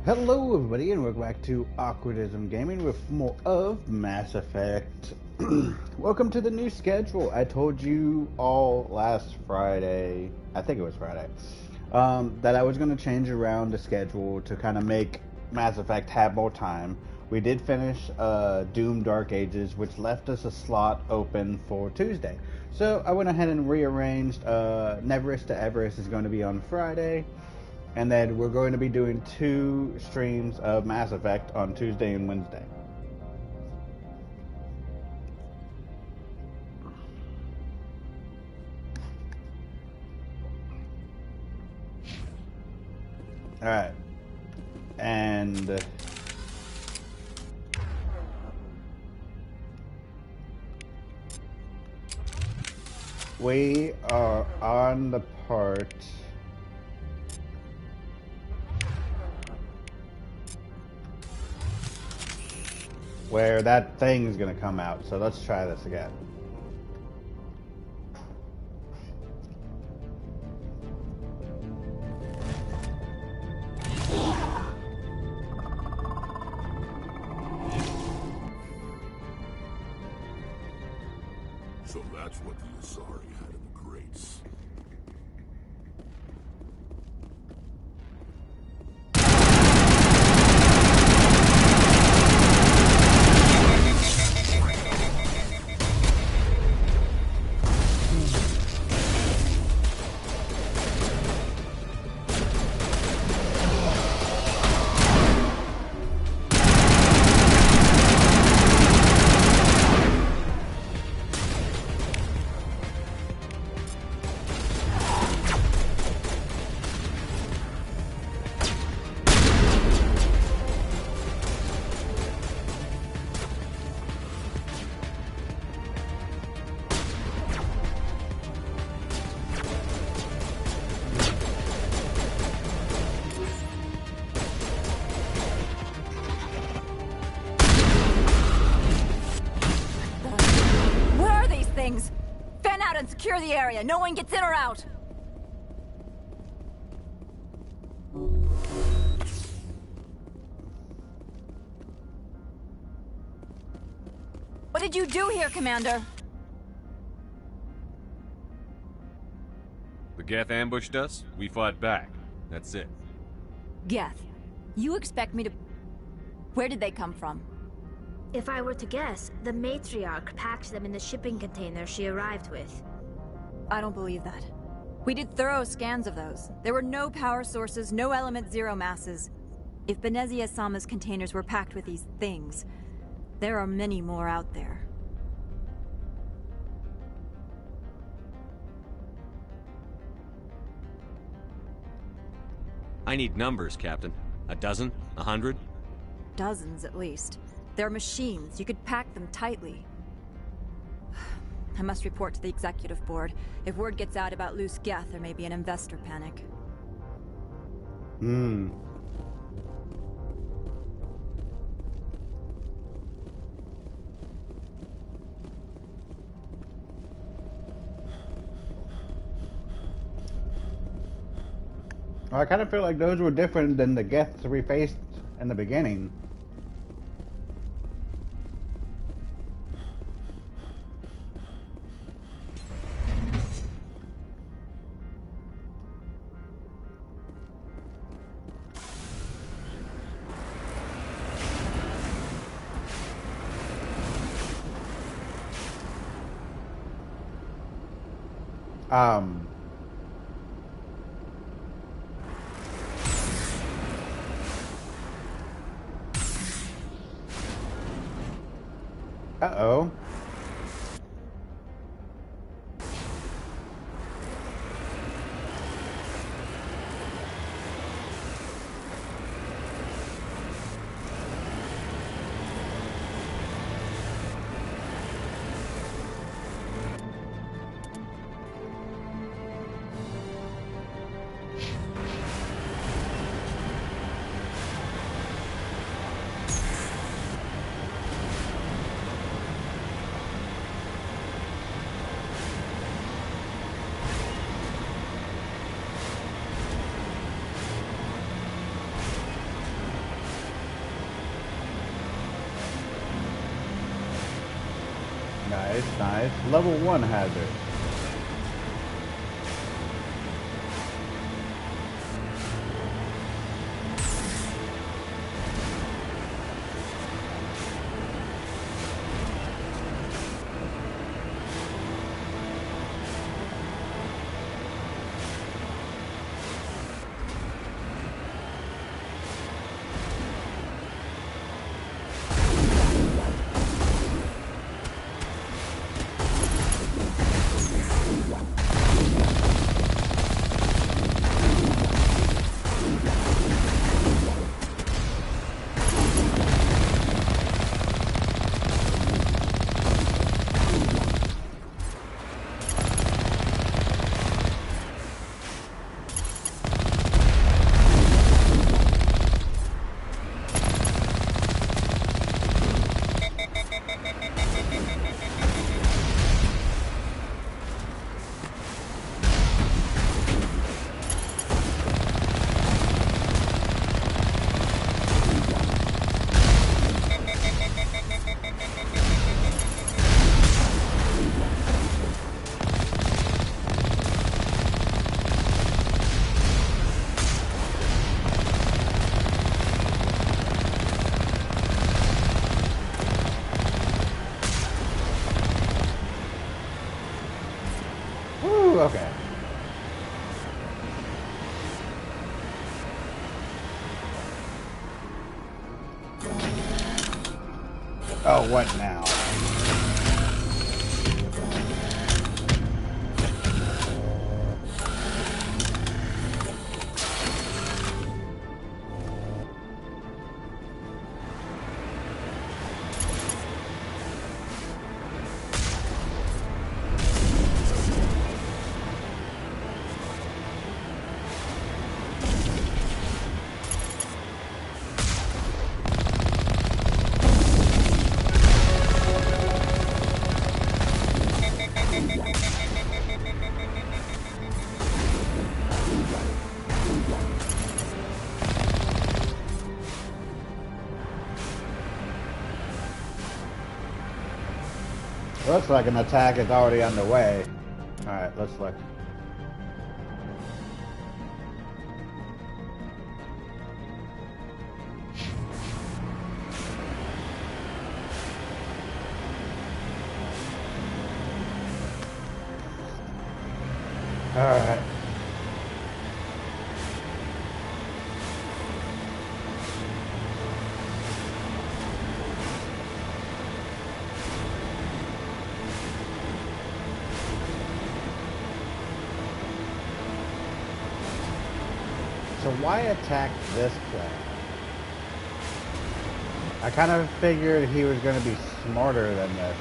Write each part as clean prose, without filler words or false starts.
Hello everybody and welcome back to Awkwardism Gaming with more of Mass Effect. Welcome to the new schedule. I told you all last Friday, I think it was Friday, that I was going to change around the schedule to kind of make Mass Effect have more time. We did finish Doom Dark Ages, which left us a slot open for Tuesday. So I went ahead and rearranged. Neverest to Everest is going to be on Friday. And then we're going to be doing 2 streams of Mass Effect on Tuesday and Wednesday. Alright. And we are on the part where that thing is going to come out. So let's try this again. So that's what the Asari had in the crates. Fan out and secure the area. No one gets in or out. What did you do here, Commander? The Geth ambushed us, we fought back. That's it. Geth. You expect me to... Where did they come from? If I were to guess, the matriarch packed them in the shipping container she arrived with. I don't believe that. We did thorough scans of those. There were no power sources, no element zero masses. If Benezia Sama's containers were packed with these things, there are many more out there. I need numbers, Captain. A dozen? 100? Dozens, at least. They're machines. You could pack them tightly. I must report to the executive board. If word gets out about loose Geth, there may be an investor panic. I kind of feel like those were different than the Geths we faced in the beginning. Uh-oh. Nice, nice. Level 1 hazard. Woo, okay. Oh, what now? Looks like an attack is already underway. Alright, let's look. Alright. So why attack this place? I kind of figured he was going to be smarter than this.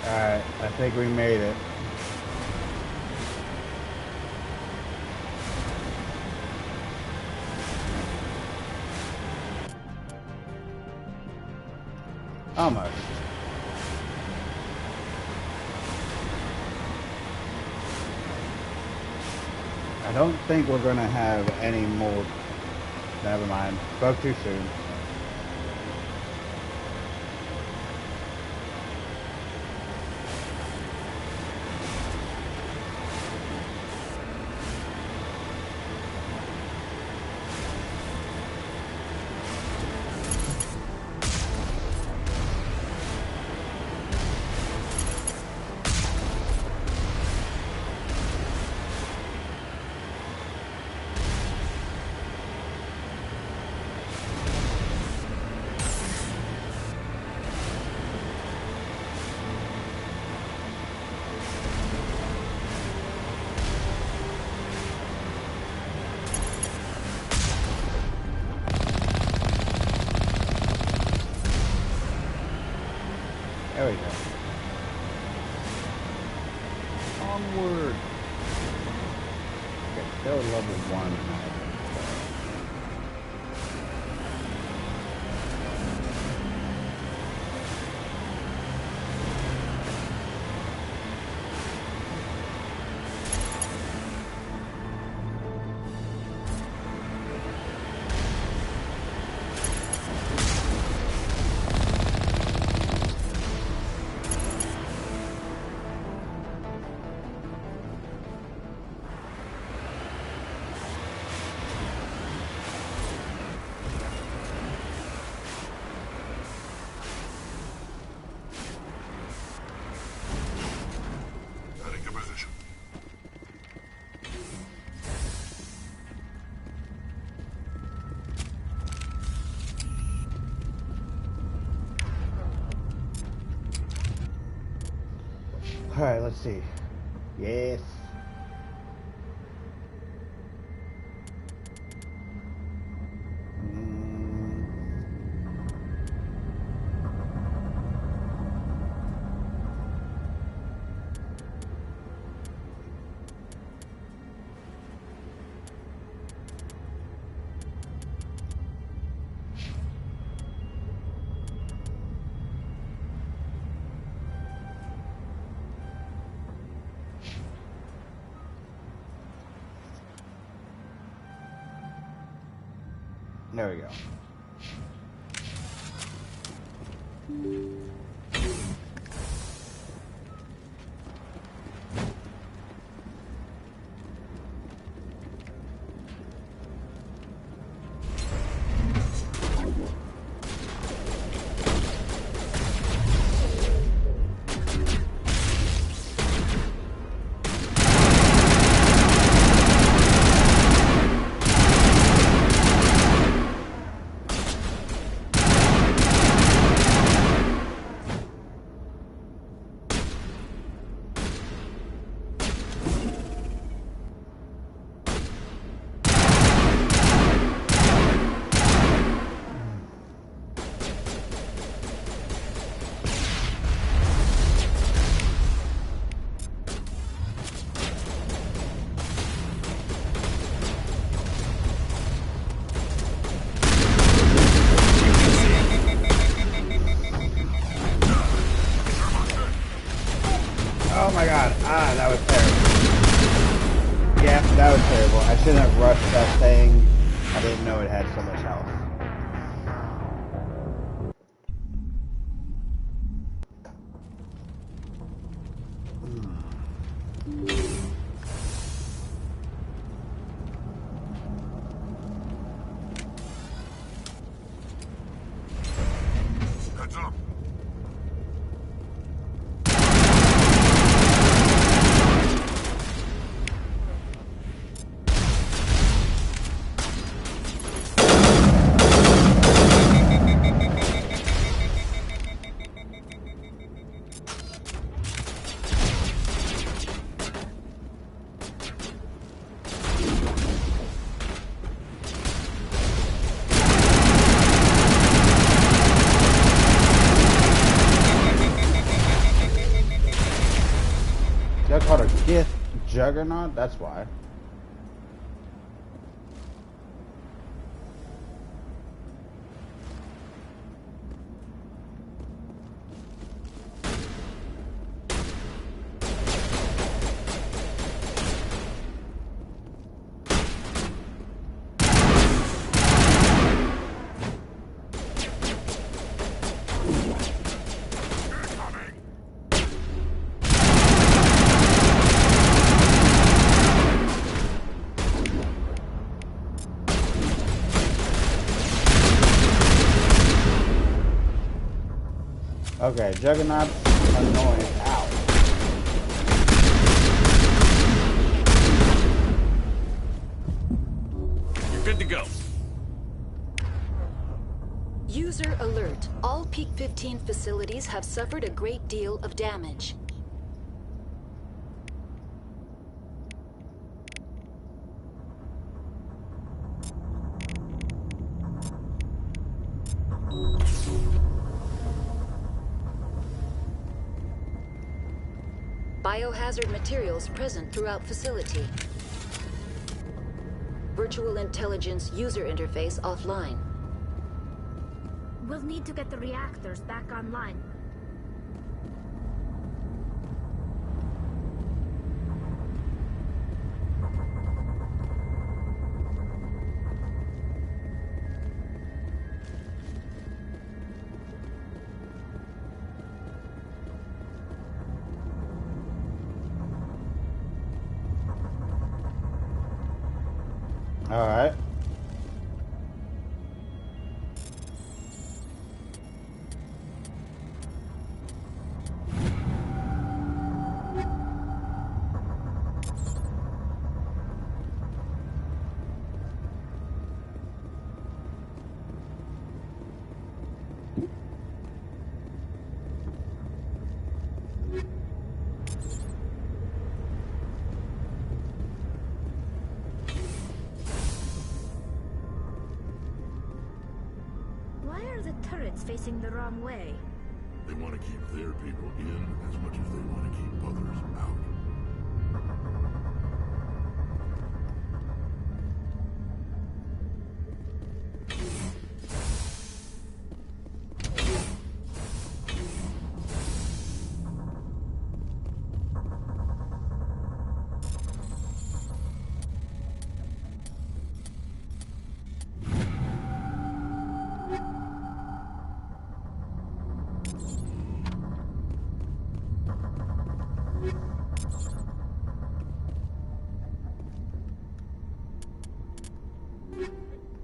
Alright, I think we made it. Almost. I don't think we're gonna have any more. Never mind. Spoke too soon. There we go. Onward. Okay, still level 1. Heading to position. Alright, let's see. Yes. There we go. Oh my god. Ah, that was terrible. Yeah, that was terrible. I shouldn't have rushed that thing. I didn't know it had so much health. Heads up. They're called a gift juggernaut? That's why. Okay, Juggernaut's annoying. Ow. You're good to go. User alert. All Peak 15 facilities have suffered a great deal of damage. Biohazard materials present throughout facility. Virtual intelligence user interface offline. We'll need to get the reactors back online. All right. Why are the turrets facing the wrong way? They want to keep their people in as much as they want to keep others out.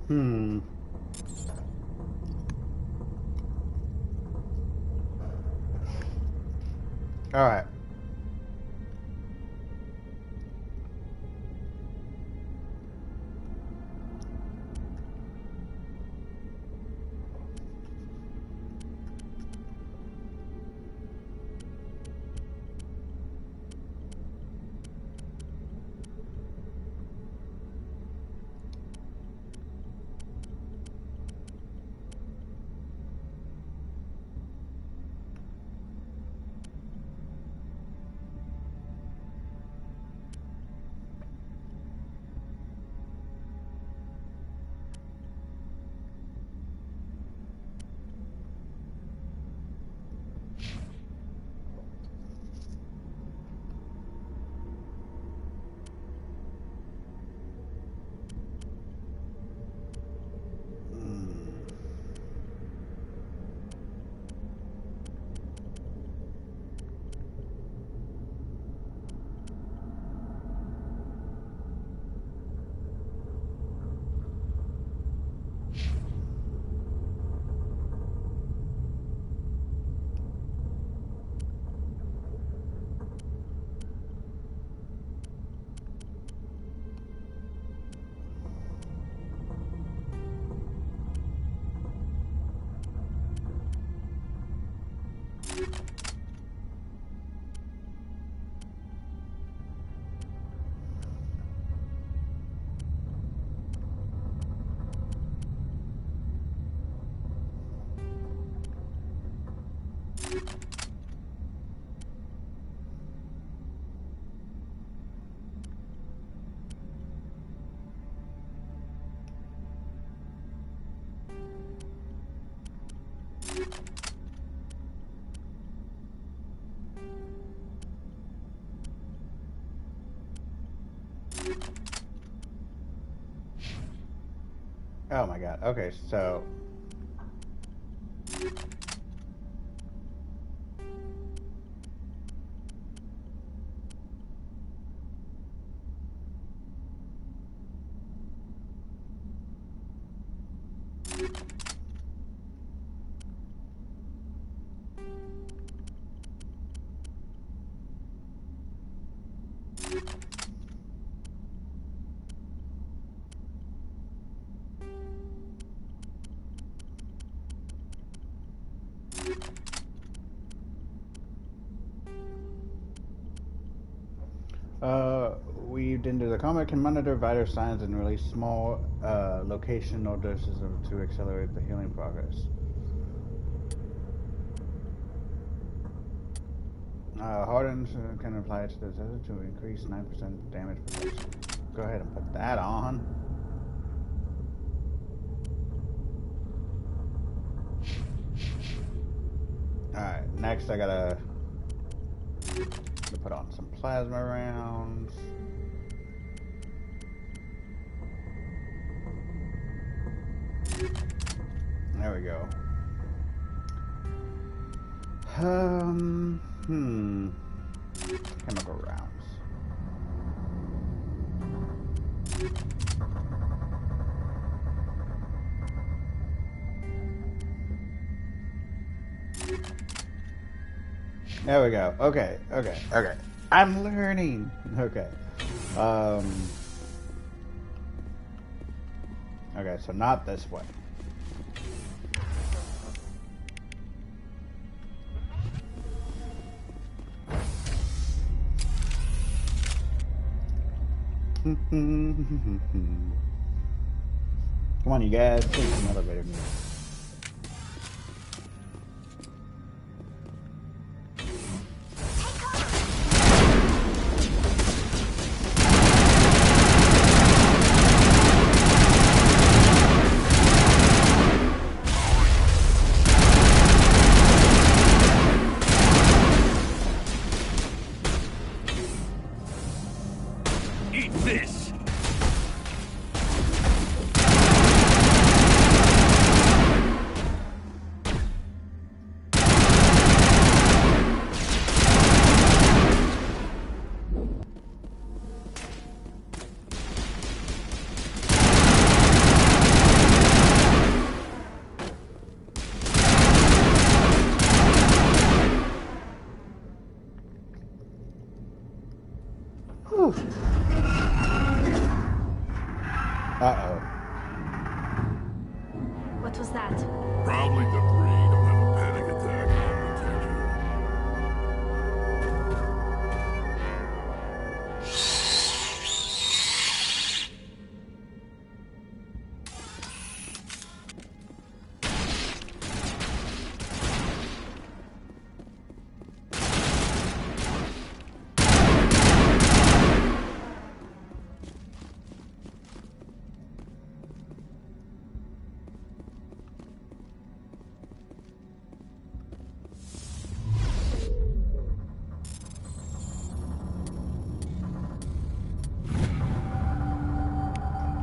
Hmm. All right. Oh my god. Okay, so weaved into the comet can monitor vital signs and release small locational doses to accelerate the healing progress. Hardens can apply to the desert to increase 9% damage protection. Go ahead and put that on. Alright, next I gotta put on some plasma rounds. There we go. Chemical rounds. There we go. Okay. I'm learning. Okay. Okay, so not this way. Come on, you guys. Take some elevator music. Eat this! Whew. Uh-oh. What was that? Probably debris. Don't have a panic attack. I'll protect you.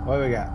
What do we got?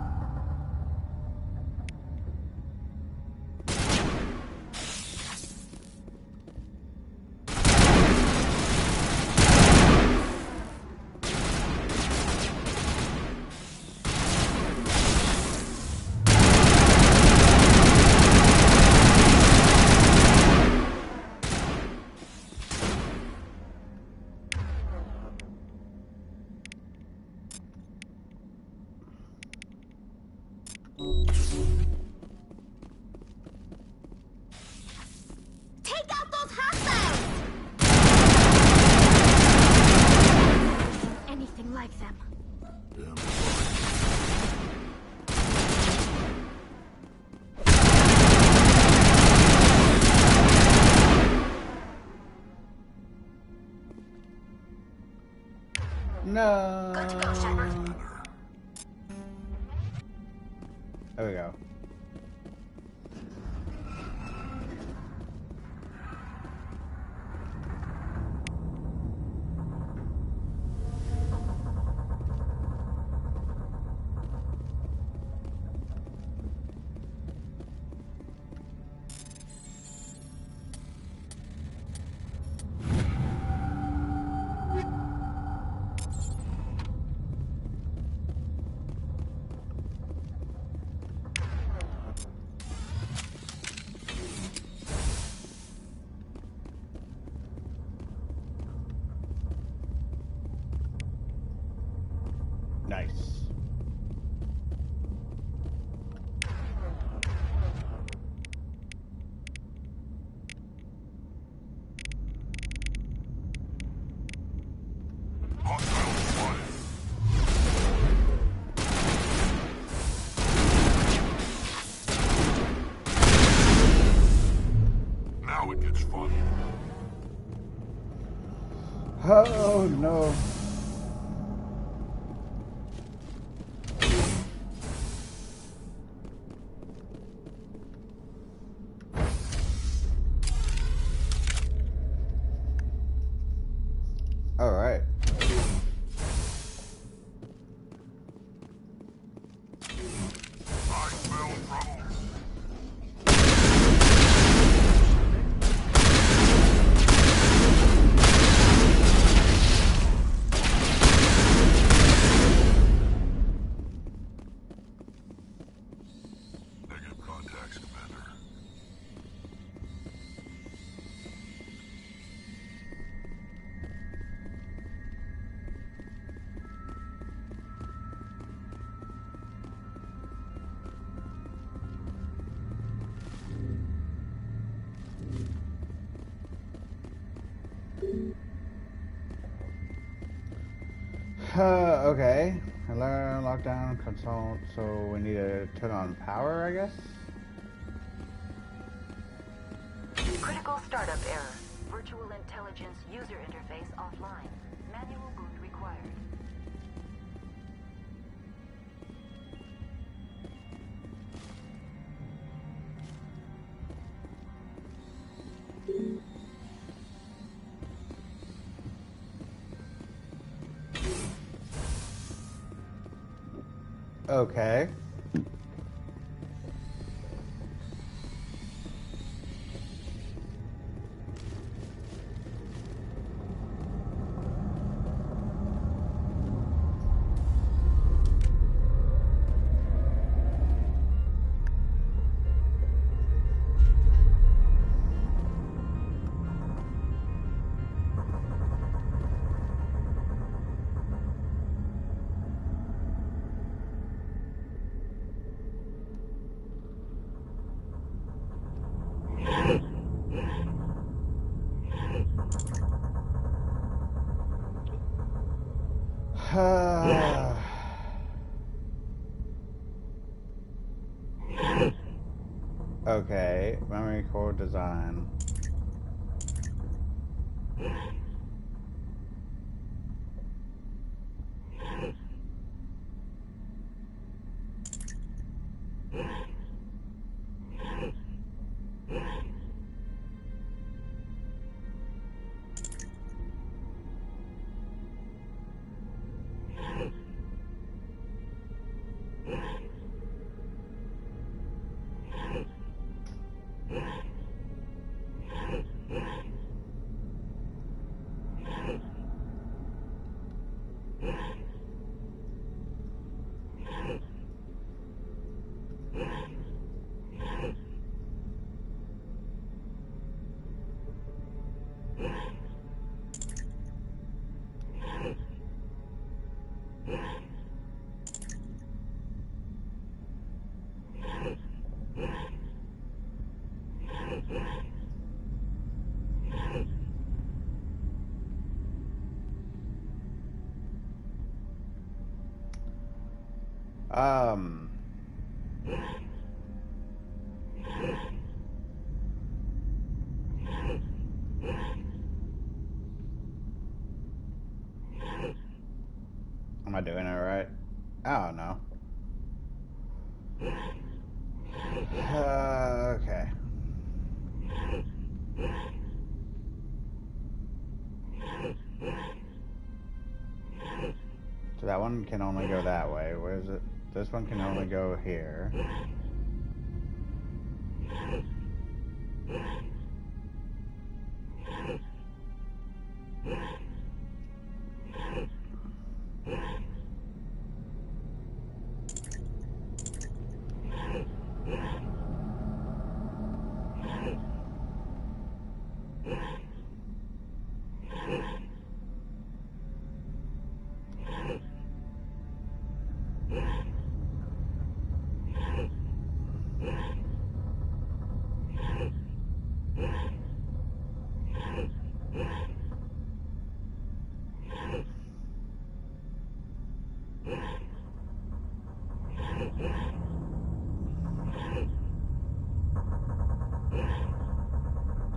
Take out those hostiles! Anything like them. Damn. No. Good to go, Shatner. There we go. Oh no. All right. I smell trouble. Negative contacts, Commander. Okay. Alert, lockdown, consult. So we need to turn on power, I guess? Critical startup error. Virtual intelligence user interface offline. Manual boot required. Okay. Okay, memory core design. Um. Am I doing it right? I don't know. Okay. So that one can only go that way. Where is it? This one can only go here.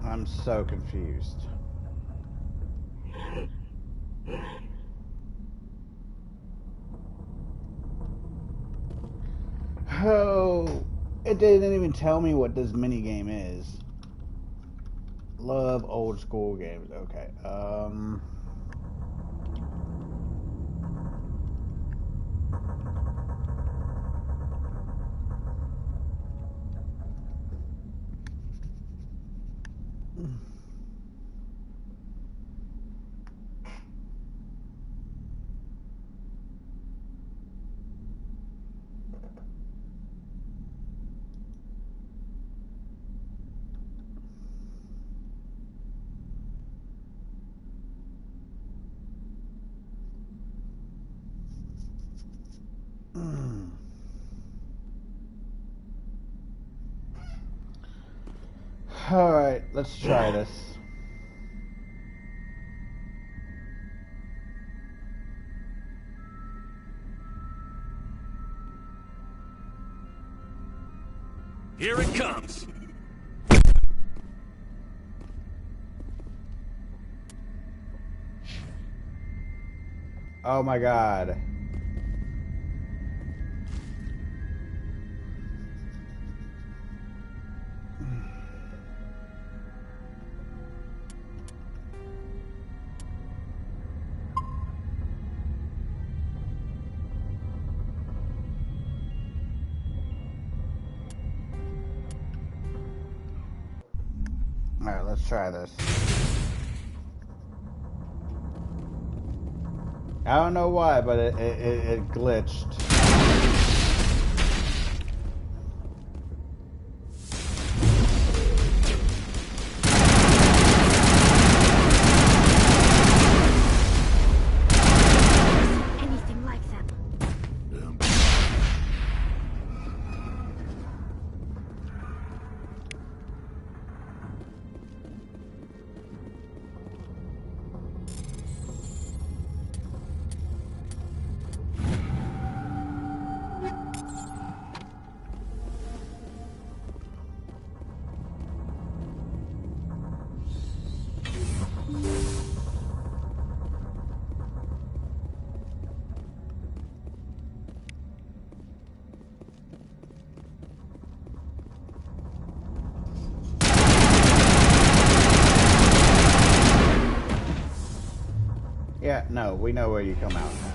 I'm so confused. it didn't even tell me what this mini game is. Love old school games. Okay. All right, let's try this. Here it comes. Oh my god. Alright, let's try this. I don't know why, but it glitched. Anything like that. Damn. Yeah, no, we know where you come out now.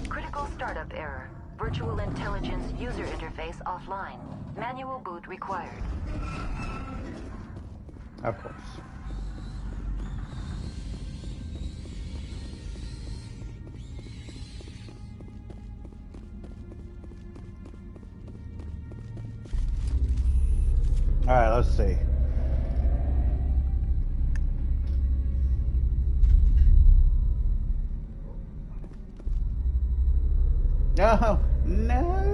Critical startup error. Virtual intelligence user interface offline. Manual boot required. Of course. Alright, let's see. No! No!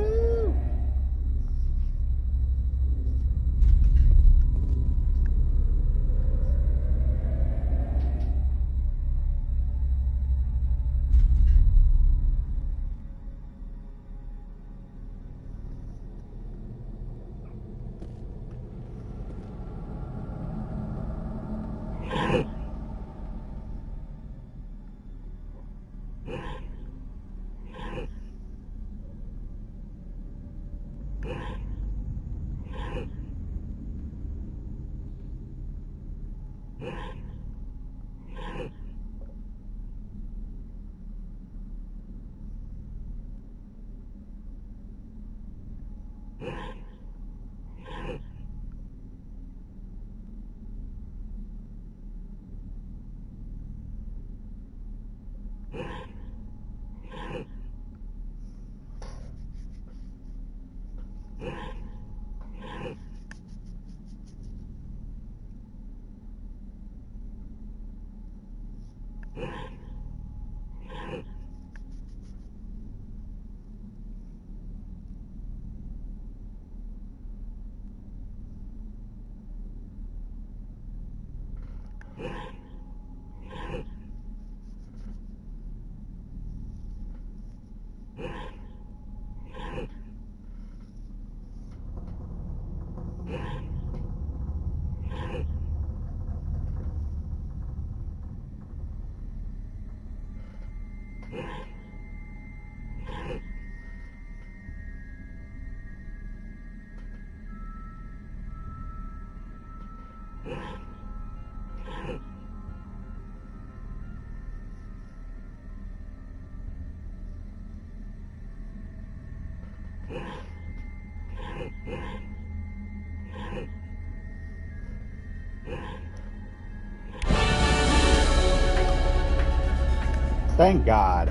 Thank God.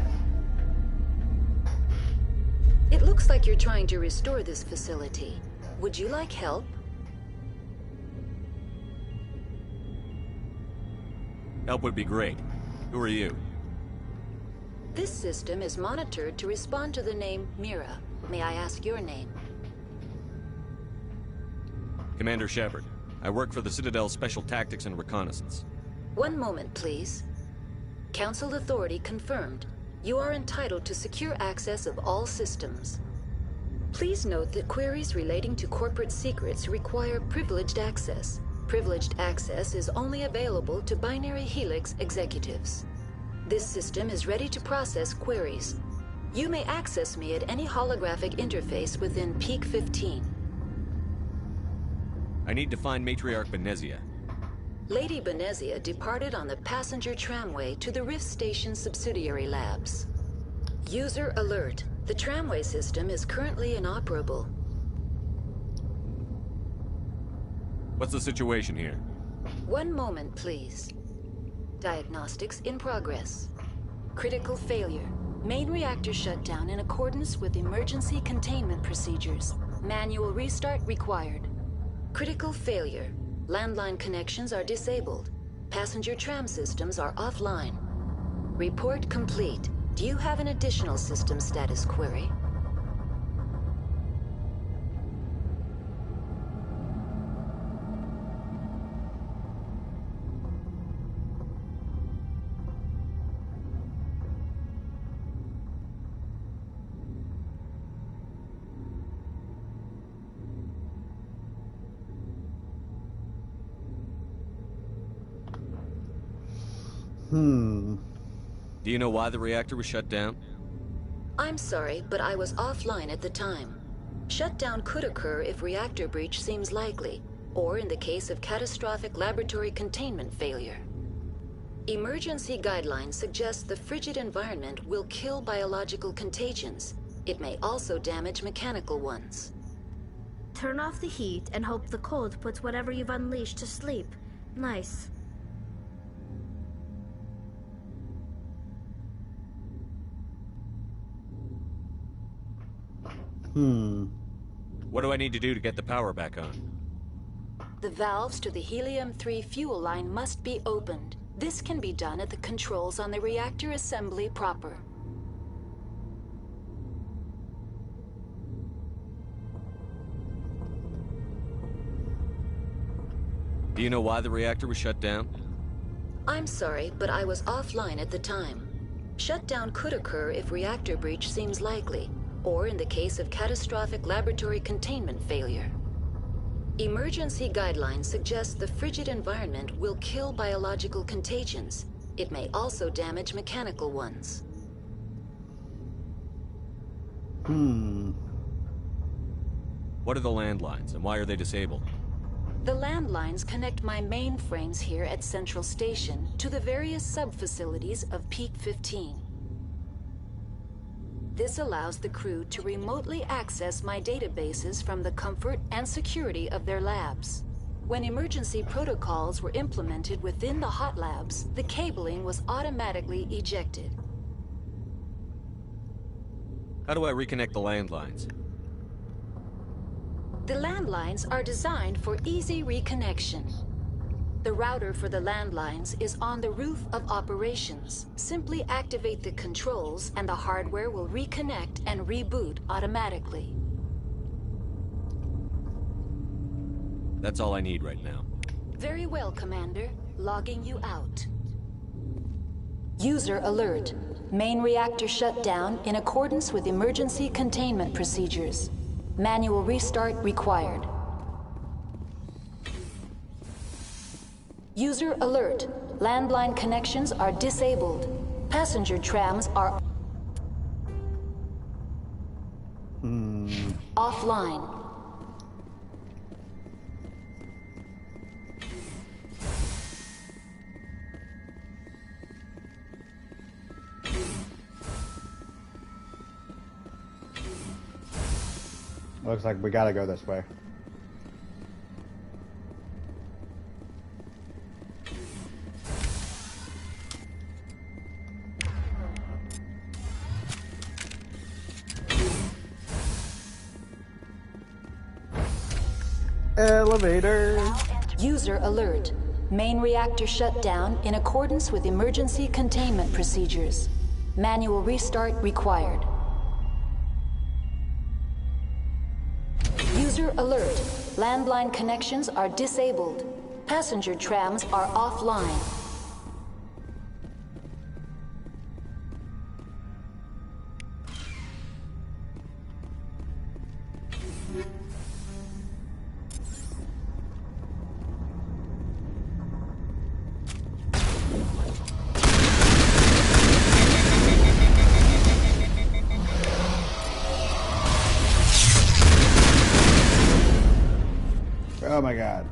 It looks like you're trying to restore this facility. Would you like help? Help would be great. Who are you? This system is monitored to respond to the name Mira. May I ask your name? Commander Shepard. I work for the Citadel Special Tactics and Reconnaissance. One moment, please. Council authority confirmed. You are entitled to secure access of all systems. Please note that queries relating to corporate secrets require privileged access. Privileged access is only available to Binary Helix executives. This system is ready to process queries. You may access me at any holographic interface within Peak 15. I need to find Matriarch Benezia. Lady Benezia departed on the passenger tramway to the Rift Station subsidiary labs. User alert. The tramway system is currently inoperable. What's the situation here? One moment, please. Diagnostics in progress. Critical failure. Main reactor shut down in accordance with emergency containment procedures. Manual restart required. Critical failure. Landline connections are disabled. Passenger tram systems are offline. Report complete. Do you have an additional system status query? Do you know why the reactor was shut down? I'm sorry, but I was offline at the time. Shutdown could occur if reactor breach seems likely, or in the case of catastrophic laboratory containment failure. Emergency guidelines suggest the frigid environment will kill biological contagions. It may also damage mechanical ones. Turn off the heat and hope the cold puts whatever you've unleashed to sleep. Nice. What do I need to do to get the power back on? The valves to the helium-3 fuel line must be opened. This can be done at the controls on the reactor assembly proper. Do you know why the reactor was shut down? I'm sorry, but I was offline at the time. Shutdown could occur if reactor breach seems likely, or in the case of catastrophic laboratory containment failure. Emergency guidelines suggest the frigid environment will kill biological contagions. It may also damage mechanical ones. What are the landlines, and why are they disabled? The landlines connect my mainframes here at Central Station to the various sub-facilities of Peak 15. This allows the crew to remotely access my databases from the comfort and security of their labs. When emergency protocols were implemented within the hot labs, the cabling was automatically ejected. How do I reconnect the landlines? The landlines are designed for easy reconnection. The router for the landlines is on the roof of operations. Simply activate the controls and the hardware will reconnect and reboot automatically. That's all I need right now. Very well, Commander. Logging you out. User alert. Main reactor shut down in accordance with emergency containment procedures. Manual restart required. User alert. Landline connections are disabled. Passenger trams are offline. Looks like we gotta go this way. Elevator. User alert. Main reactor shut down in accordance with emergency containment procedures. Manual restart required. User alert. Landline connections are disabled. Passenger trams are offline. Oh my god.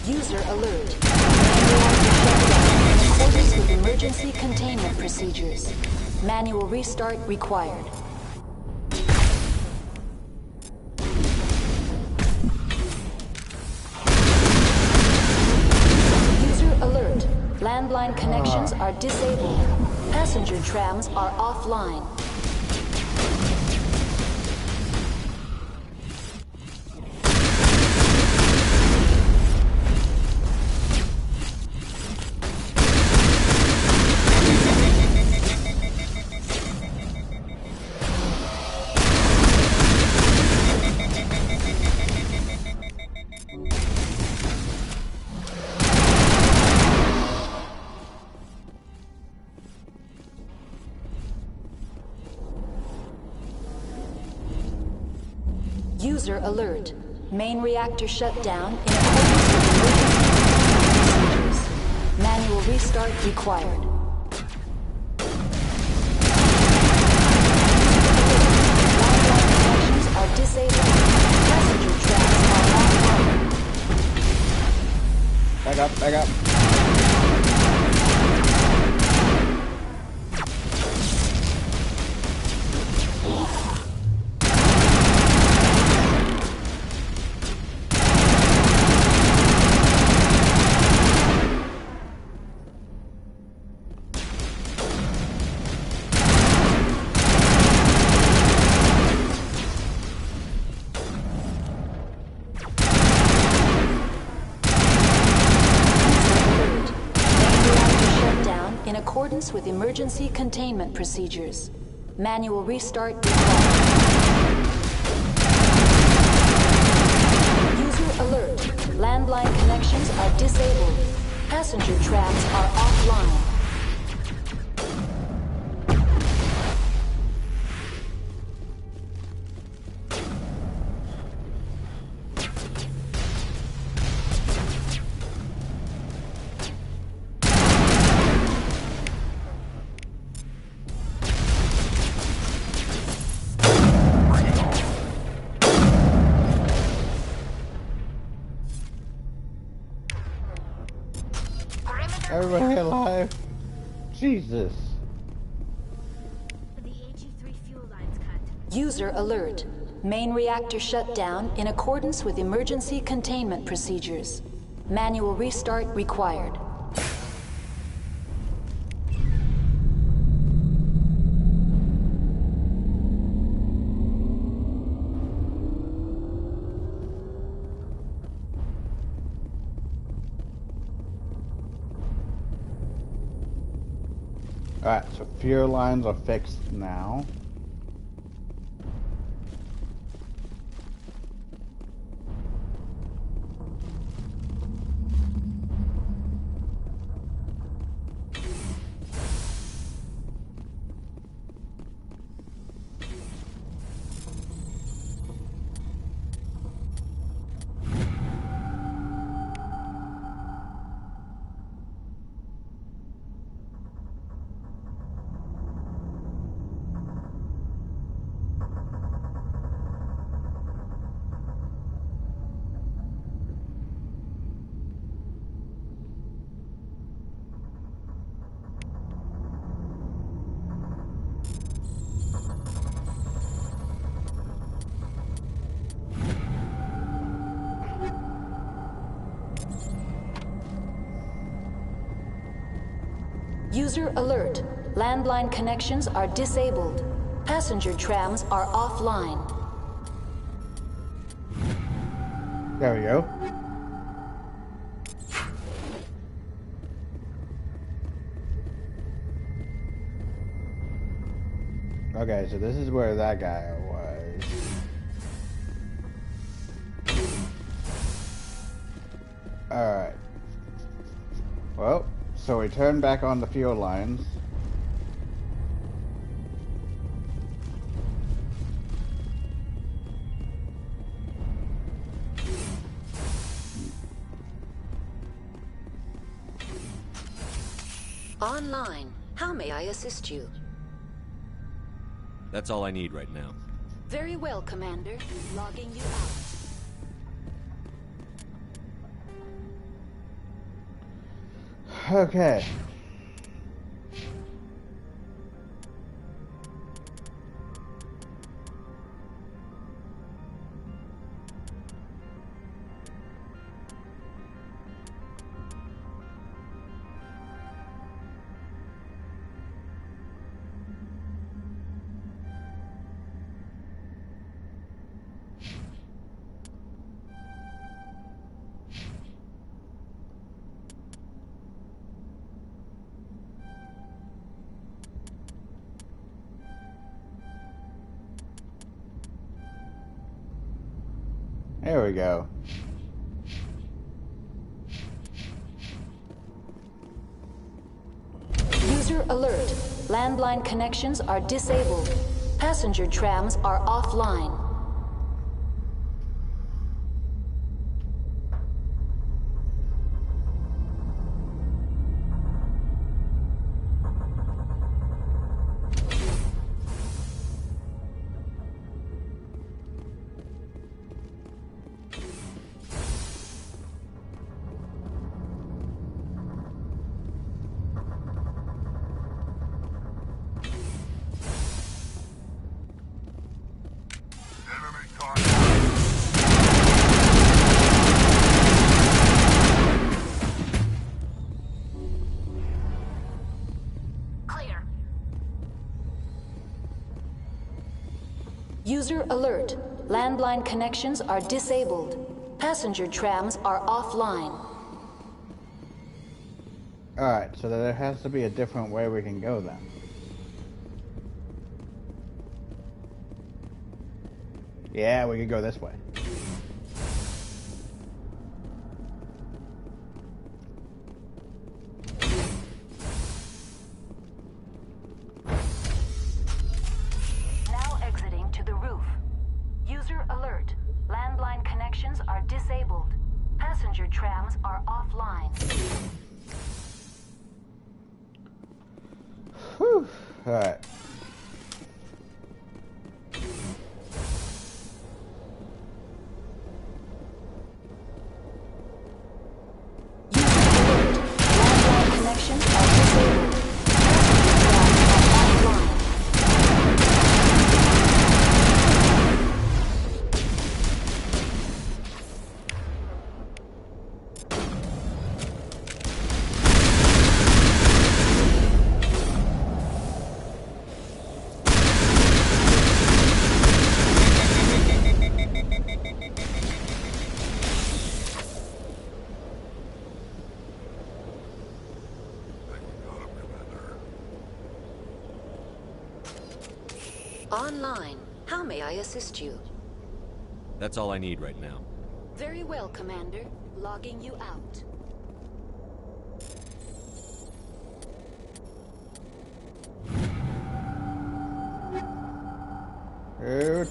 User alert. In accordance with emergency containment procedures. Manual restart required. User alert. Landline connections are disabled. Passenger trams are offline. User alert. Main reactor shut down in accordance with emergency procedures. Manual restart required. Landline connections are disabled. Passenger trams are offline. Back up, back up. In accordance with emergency containment procedures. Manual restart required. User alert. Landline connections are disabled. Passenger trams are offline. Everybody alive. Jesus. The AG3 fuel line's cut. User alert. Main reactor shut down in accordance with emergency containment procedures. Manual restart required. Alright, so fuel lines are fixed now. User alert. Landline connections are disabled. Passenger trams are offline. There we go. Okay, so this is where that guy was. Alright. Well, so we turn back on the fuel lines. Online. How may I assist you? That's all I need right now. Very well, Commander. Logging you out. Okay. There we go. User alert. Landline connections are disabled. Passenger trams are offline. Enemy contact. Clear. User alert. Landline connections are disabled. Passenger trams are offline. Alright, so there has to be a different way we can go then. Yeah, we could go this way. Now exiting to the roof. User alert. Landline connections are disabled. Passenger trams are offline. Whew. Alright. Landline connections are disabled. Passenger trams are offline. Online. How may I assist you? That's all I need right now. Very well, Commander. Logging you out.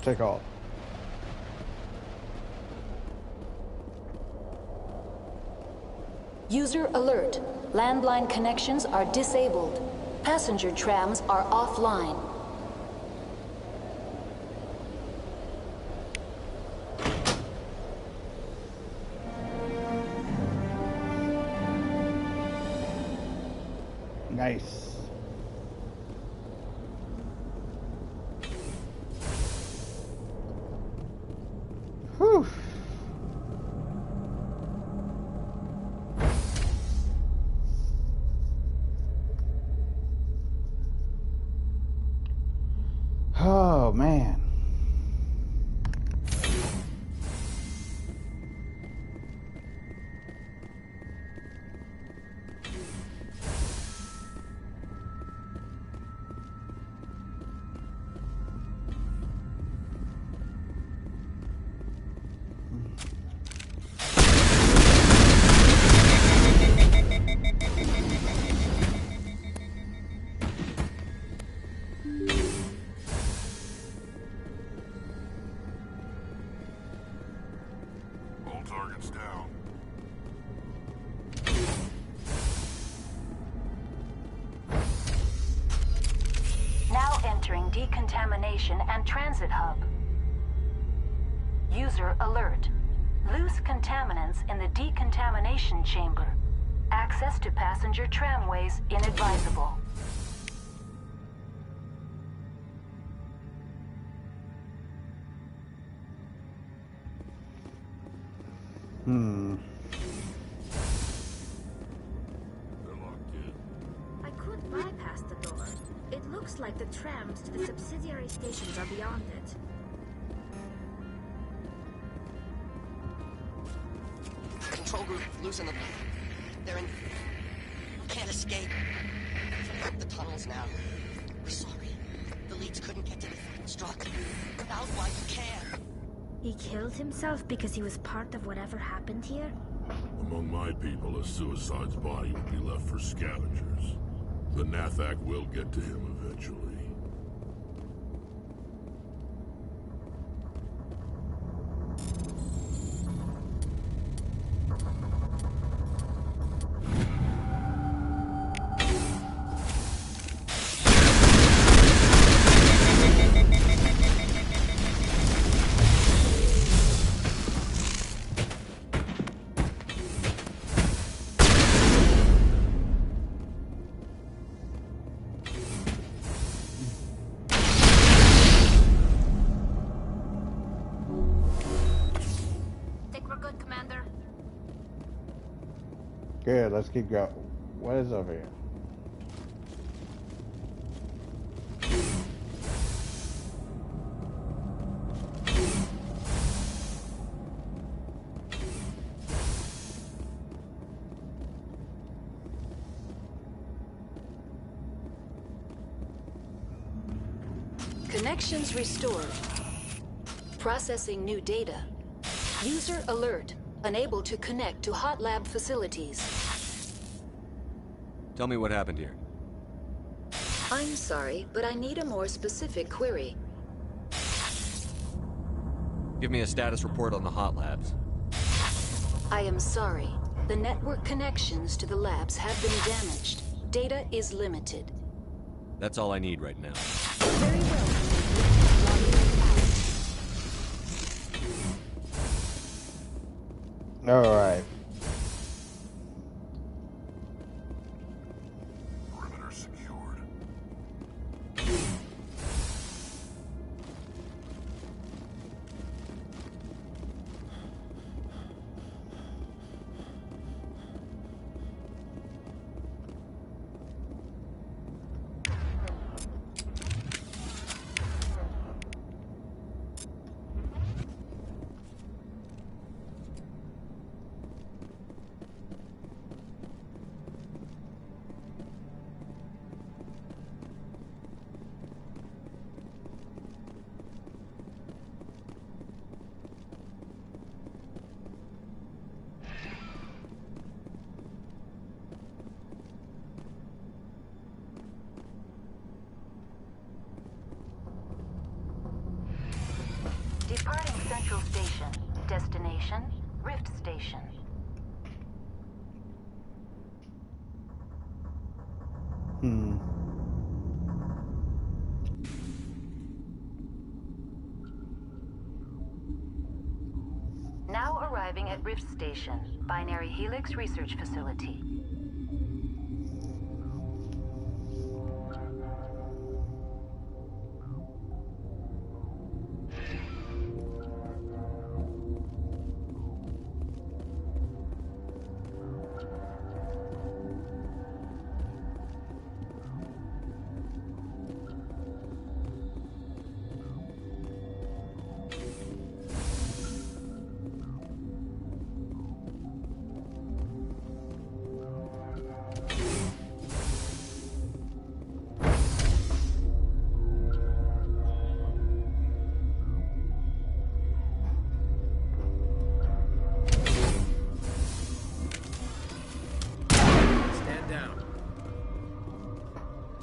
Take off. User alert. Landline connections are disabled. Passenger trams are offline. Nice. Whew. Oh, man. All targets down. Now entering decontamination and transit hub. User alert. Loose contaminants in the decontamination chamber. Access to passenger tramways inadvisable. They're locked in. I could bypass the door. It looks like the trams to the subsidiary stations are beyond it. Control group, loosen them. They're in... Can't escape. The tunnels now. We're sorry. The leads couldn't get to the struck. Now why you can. He killed himself because he was part of whatever happened here? Among my people, a suicide's body would be left for scavengers. The Nathak will get to him eventually. Think we're good, Commander? Good, let's keep going. What is over here? Connections restored. Processing new data. User alert. Unable to connect to hot lab facilities. Tell me what happened here. I'm sorry, but I need a more specific query. Give me a status report on the hot labs. I am sorry. The network connections to the labs have been damaged. Data is limited. That's all I need right now. Very well. All right. Perimeter secured. Departing Central Station. Destination, Rift Station. Now arriving at Rift Station, Binary Helix Research Facility.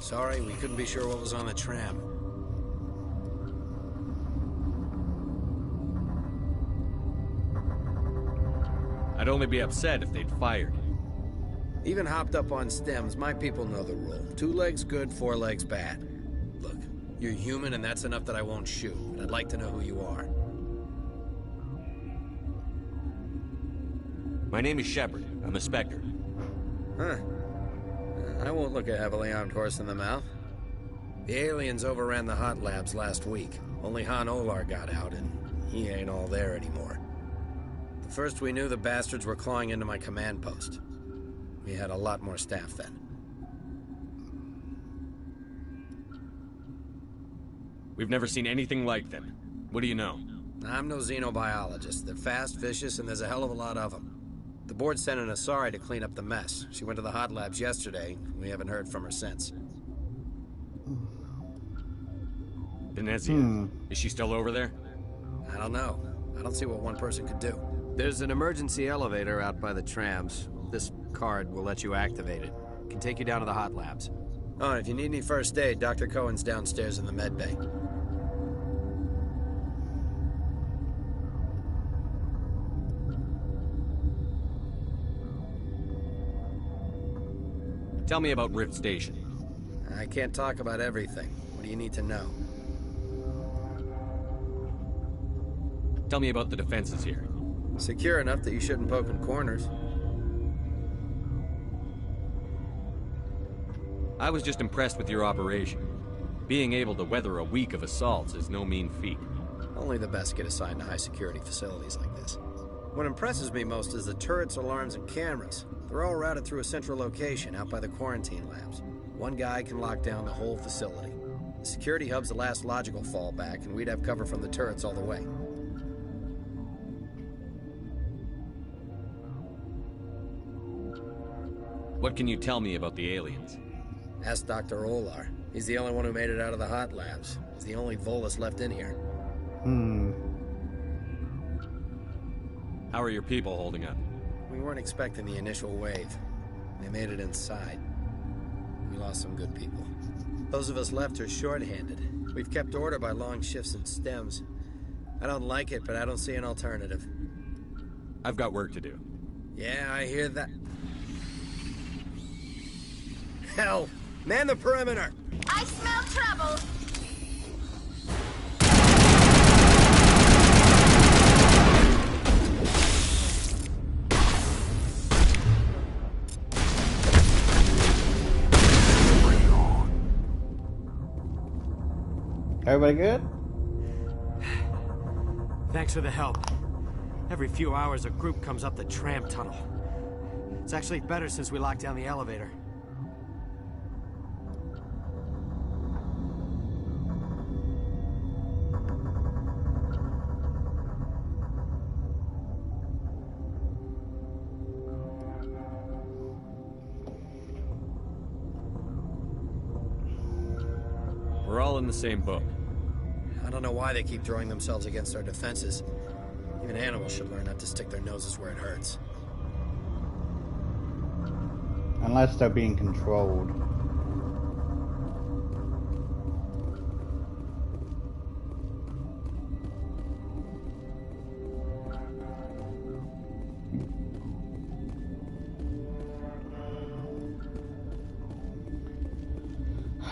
Sorry, we couldn't be sure what was on the tram. I'd only be upset if they'd fired. Even hopped up on stems, my people know the rule. 2 legs good, 4 legs bad. Look, you're human and that's enough that I won't shoot, but I'd like to know who you are. My name is Shepard. I'm a Spectre. Huh. I won't look a heavily armed horse in the mouth. The aliens overran the hot labs last week. Only Han Olar got out, and he ain't all there anymore. The first we knew, the bastards were clawing into my command post. We had a lot more staff then. We've never seen anything like them. What do you know? I'm no xenobiologist. They're fast, vicious, and there's a hell of a lot of them. The board sent an Asari to clean up the mess. She went to the hot labs yesterday. We haven't heard from her since. Venezia. Is she still over there? I don't know. I don't see what one person could do. There's an emergency elevator out by the trams. This card will let you activate it. Can take you down to the hot labs. Oh, and if you need any first aid, Dr. Cohen's downstairs in the med bay. Tell me about Rift Station. I can't talk about everything. What do you need to know? Tell me about the defenses here. Secure enough that you shouldn't poke in corners. I was just impressed with your operation. Being able to weather a week of assaults is no mean feat. Only the best get assigned to high-security facilities like this. What impresses me most is the turrets, alarms, and cameras. They're all routed through a central location out by the quarantine labs. One guy can lock down the whole facility. The security hub's the last logical fallback, and we'd have cover from the turrets all the way. What can you tell me about the aliens? Ask Dr. Olar. He's the only one who made it out of the hot labs. He's the only Volus left in here. How are your people holding up? We weren't expecting the initial wave. They made it inside. We lost some good people. Those of us left are short-handed. We've kept order by long shifts and stems. I don't like it, but I don't see an alternative. I've got work to do. Yeah, I hear that. Hell! Man the perimeter! I smell trouble. Everybody good? Thanks for the help. Every few hours, a group comes up the tram tunnel. It's actually better since we locked down the elevator. We're all in the same boat. I don't know why they keep throwing themselves against our defenses. Even animals should learn not to stick their noses where it hurts. Unless they're being controlled.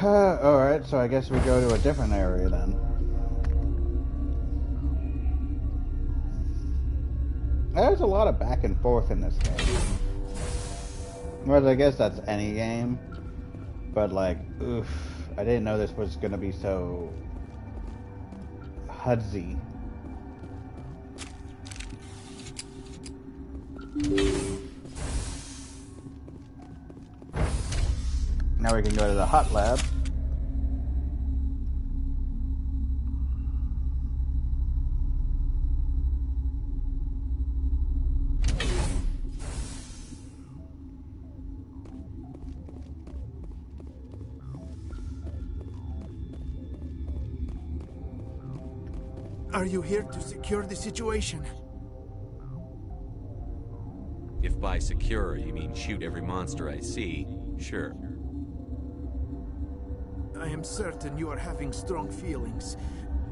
Alright, so I guess we go to a different area then. There's a lot of back and forth in this game. Well, I guess that's any game. But like, oof, I didn't know this was gonna be so HUDzy. Now we can go to the hot lab. Are you here to secure the situation? If by secure you mean shoot every monster I see, sure. I am certain you are having strong feelings.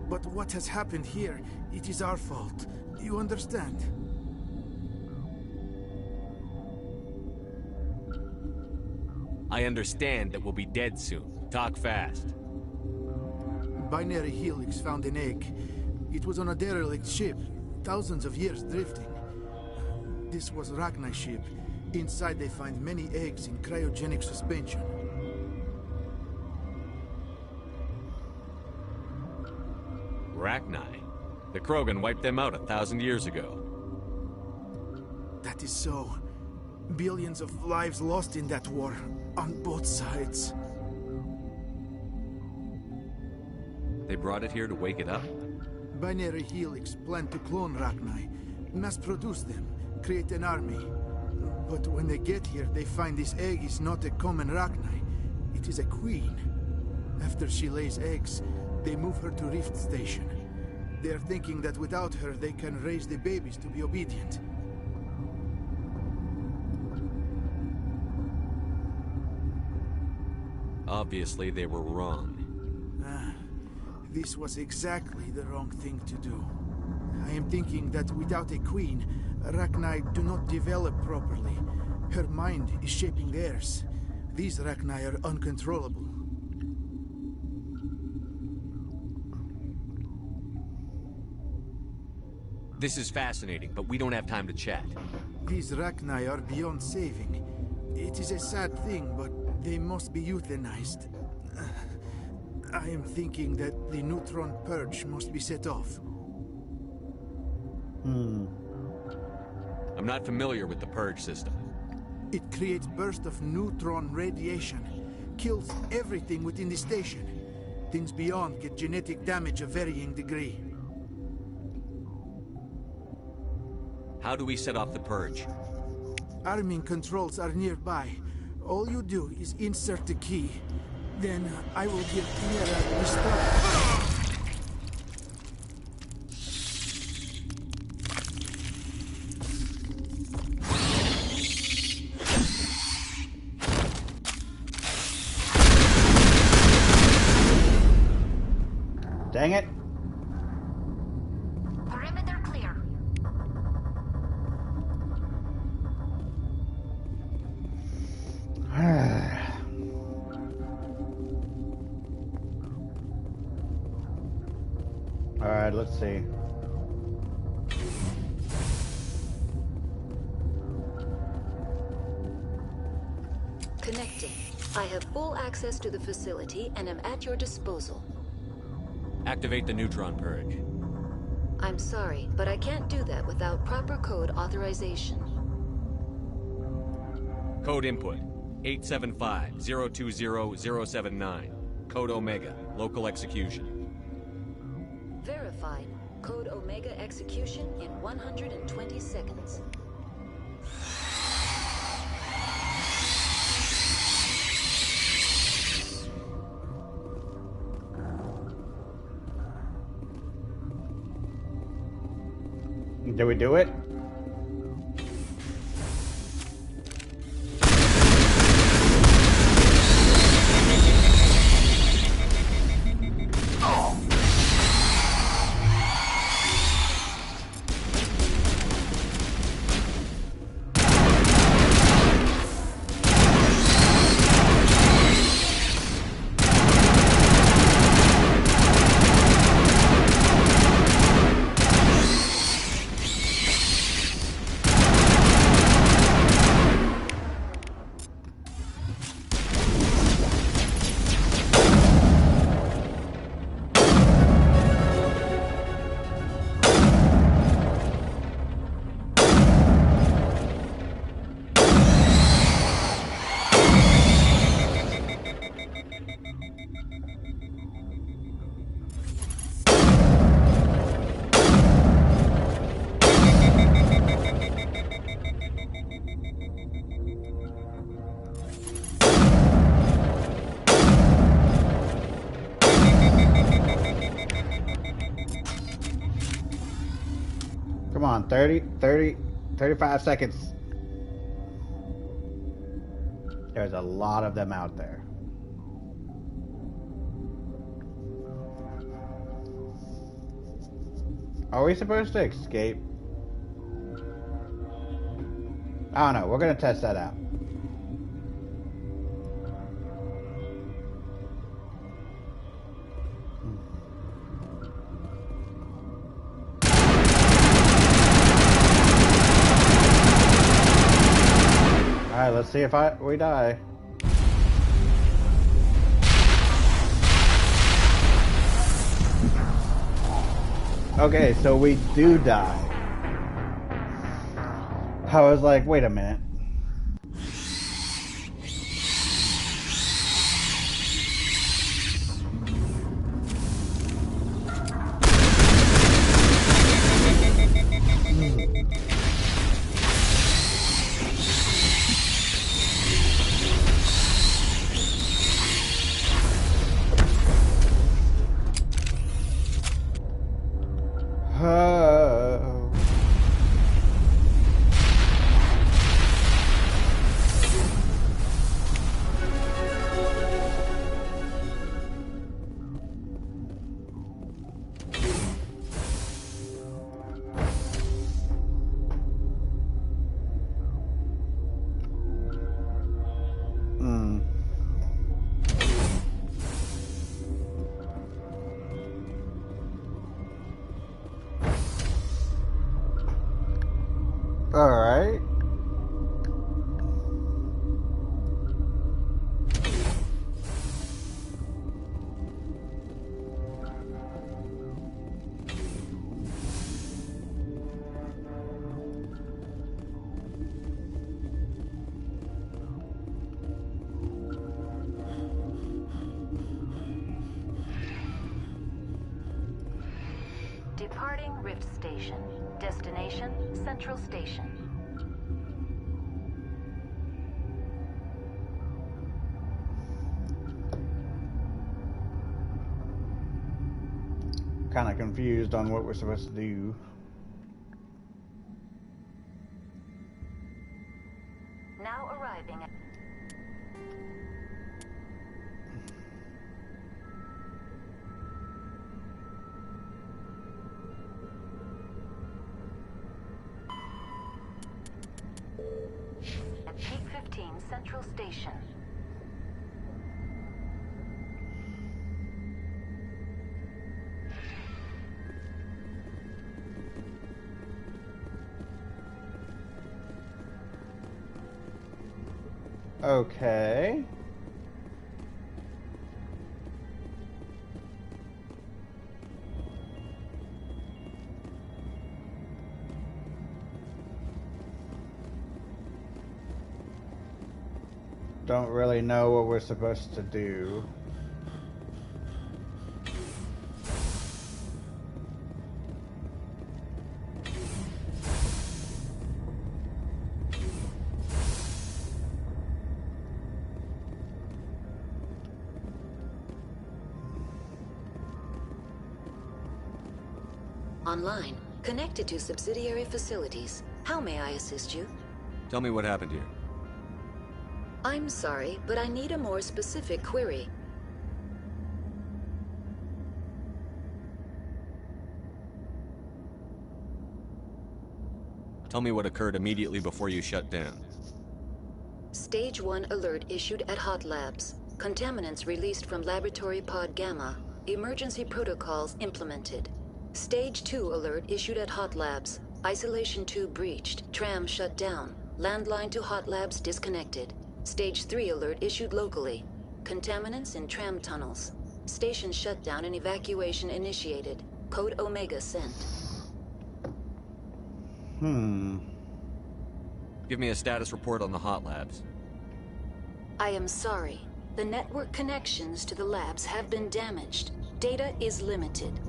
But what has happened here, it is our fault. You understand? I understand that we'll be dead soon. Talk fast. Binary Helix found an egg. It was on a derelict ship, thousands of years drifting. This was Rachni's ship. Inside they find many eggs in cryogenic suspension. Rachni? The Krogan wiped them out 1,000 years ago. That is so. Billions of lives lost in that war, on both sides. They brought it here to wake it up? Binary Helix planned to clone Rachni, mass-produce them, create an army. But when they get here, they find this egg is not a common Rachni. It is a queen. After she lays eggs, they move her to Rift Station. They are thinking that without her, they can raise the babies to be obedient. Obviously, they were wrong. This was exactly the wrong thing to do. I am thinking that without a queen, Rachni do not develop properly. Her mind is shaping theirs. These Rachni are uncontrollable. This is fascinating, but we don't have time to chat. These Rachni are beyond saving. It is a sad thing, but they must be euthanized. I am thinking that the neutron purge must be set off. I'm not familiar with the purge system. It creates bursts of neutron radiation, kills everything within the station. Things beyond get genetic damage of varying degree. How do we set off the purge? Arming controls are nearby. All you do is insert the key. Then I will give Kira the start. Dang it. Perimeter clear. Alright, let's see. Connecting. I have full access to the facility and am at your disposal. Activate the neutron purge. I'm sorry, but I can't do that without proper code authorization. Code input 875-020-079. Code Omega. Local execution. Verified. Code Omega execution in 120 seconds. Did we do it? Come on, 35 seconds. There's a lot of them out there. Are we supposed to escape? I don't know. We're gonna test that out. Alright, let's see if we die. Okay, so we do die. I was like, wait a minute. Alright. Departing Rift Station. Destination, Central Station. Kind of confused on what we're supposed to do. Now arriving at... Peak 15 Central Station. Okay. Don't really know what we're supposed to do. Online, connected to subsidiary facilities. How may I assist you? Tell me what happened here. I'm sorry, but I need a more specific query. Tell me what occurred immediately before you shut down. Stage 1 alert issued at Hot Labs. Contaminants released from Laboratory Pod Gamma. Emergency protocols implemented. Stage 2 alert issued at Hot Labs. Isolation tube breached. Tram shut down. Landline to Hot Labs disconnected. Stage 3 alert issued locally. Contaminants in tram tunnels. Station shutdown and evacuation initiated. Code Omega sent. Give me a status report on the Hot Labs. I am sorry. The network connections to the labs have been damaged. Data is limited.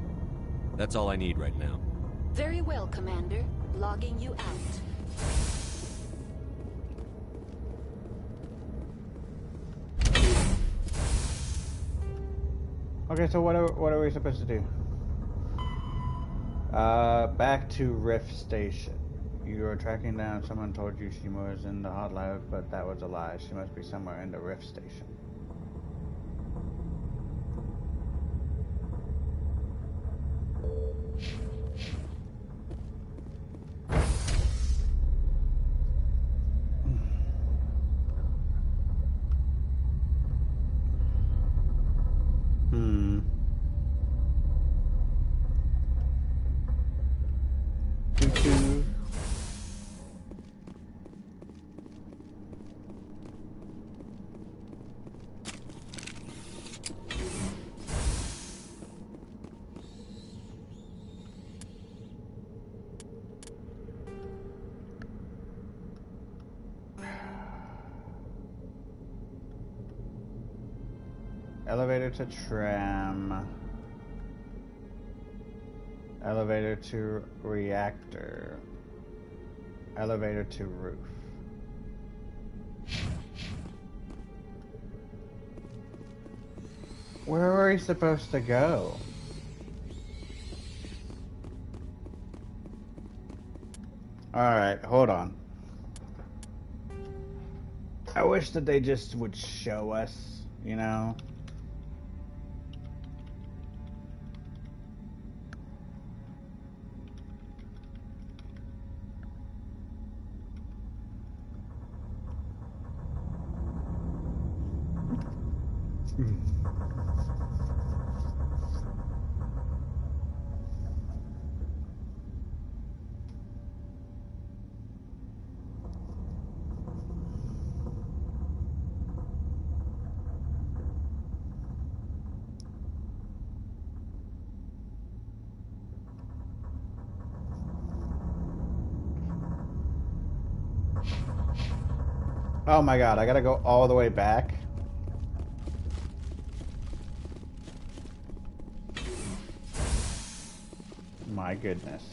That's all I need right now. Very well, Commander. Logging you out. Okay, so what are we supposed to do? Back to Rift Station. You are tracking down someone told you she was in the Hot Lab, but that was a lie. She must be somewhere in the Rift Station. Hmm. Choo-choo. Elevator to tram. Elevator to reactor. Elevator to roof. Where are we supposed to go? Alright, hold on. I wish that they just would show us, you know? Oh my god, I gotta go all the way back. My goodness.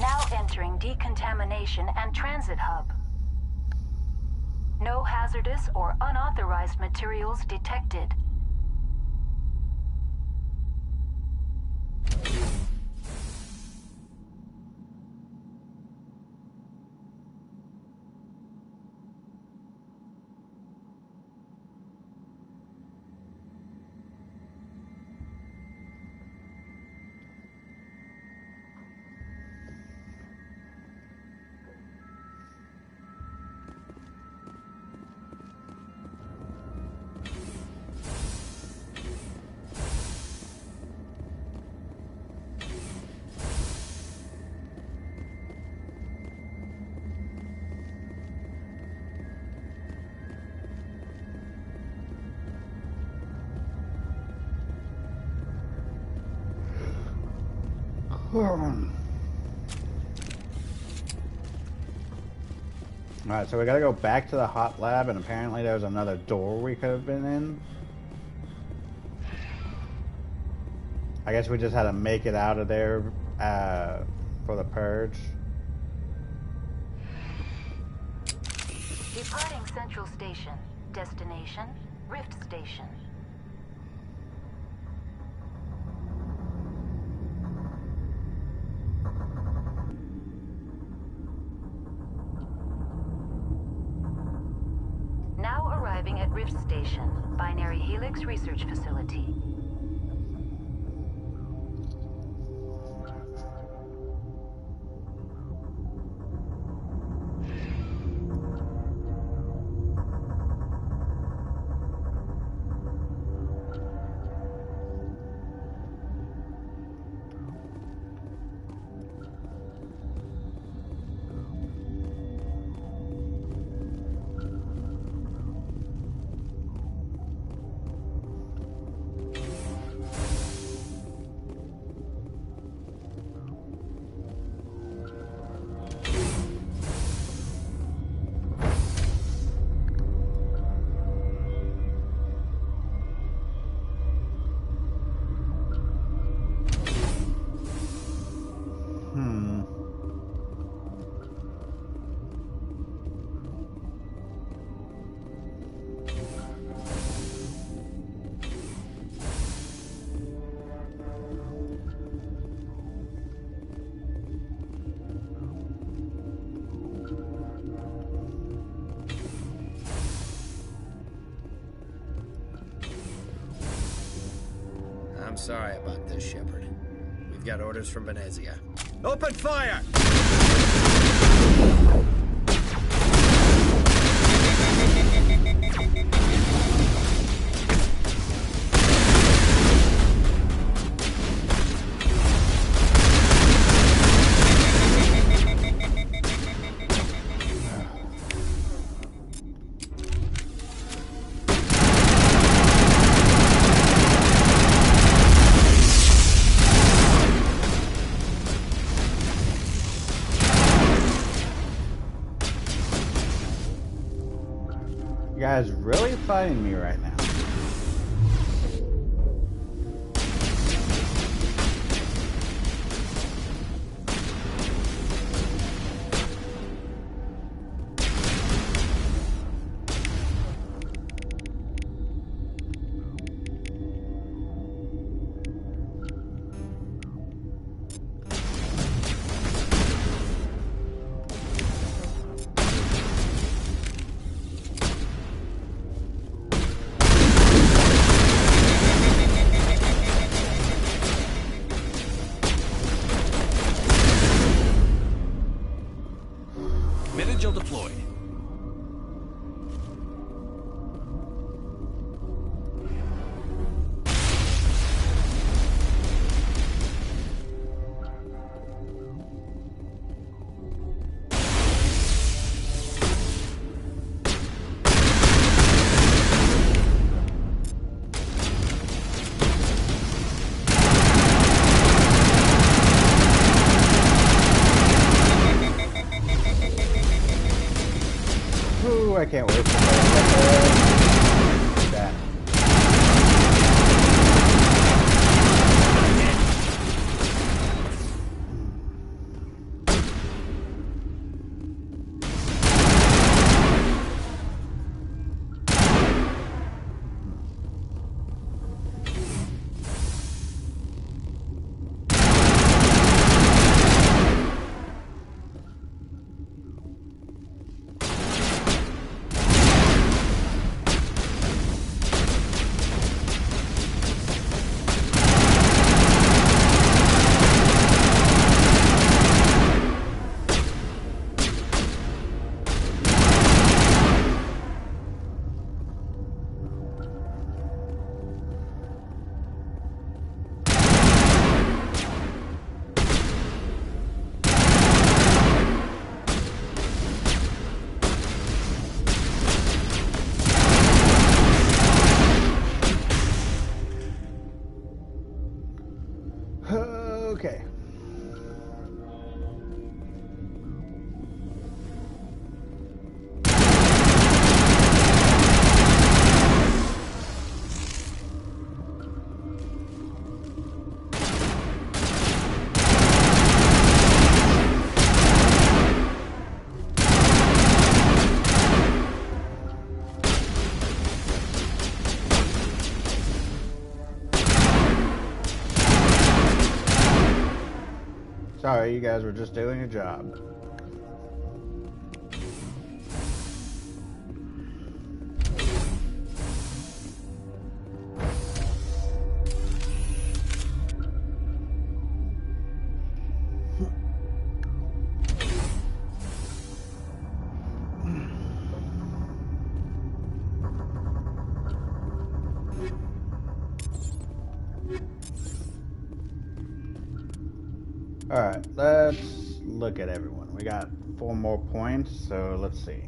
Now entering decontamination and transit hub. No hazardous or unauthorized materials detected. Alright, so we gotta go back to the hot lab, and apparently there's another door we could have been in. I guess we just had to make it out of there for the purge. Departing Central Station. Destination, Rift Station. Now arriving at Rift Station, Binary Helix Research Facility. I'm sorry about this, Shepard. We've got orders from Venezia. Open fire! guys really fighting me right now? Mid-Agile deployed. Ooh, I can't wait for that. Okay. Sorry, you guys were just doing a job. Alright, let's look at everyone. We got 4 more points, so let's see.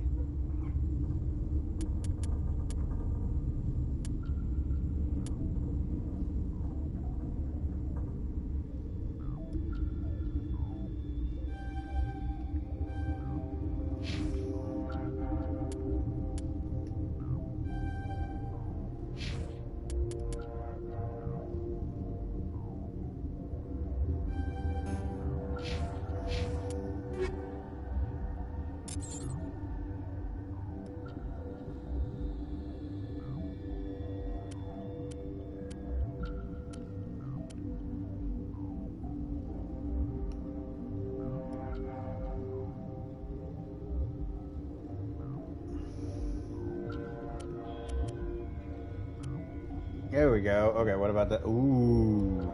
There we go. Okay, what about that? Ooh.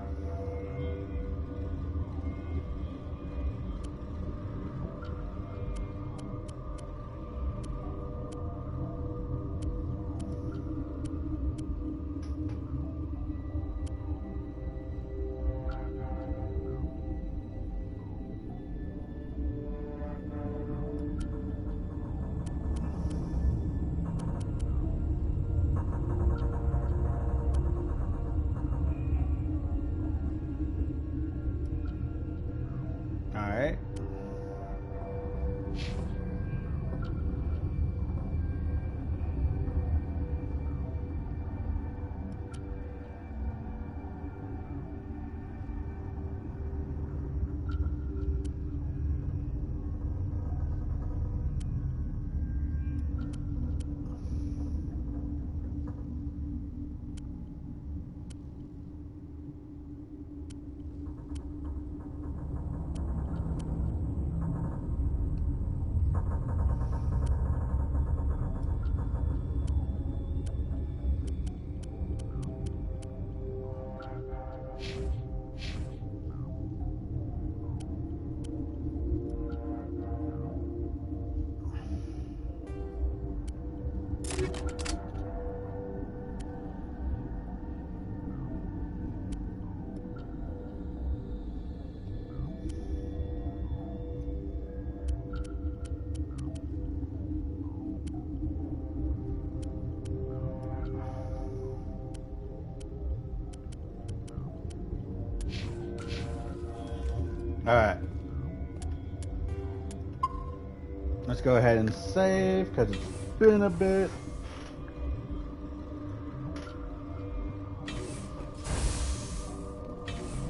Alright. Let's go ahead and save, because it's been a bit.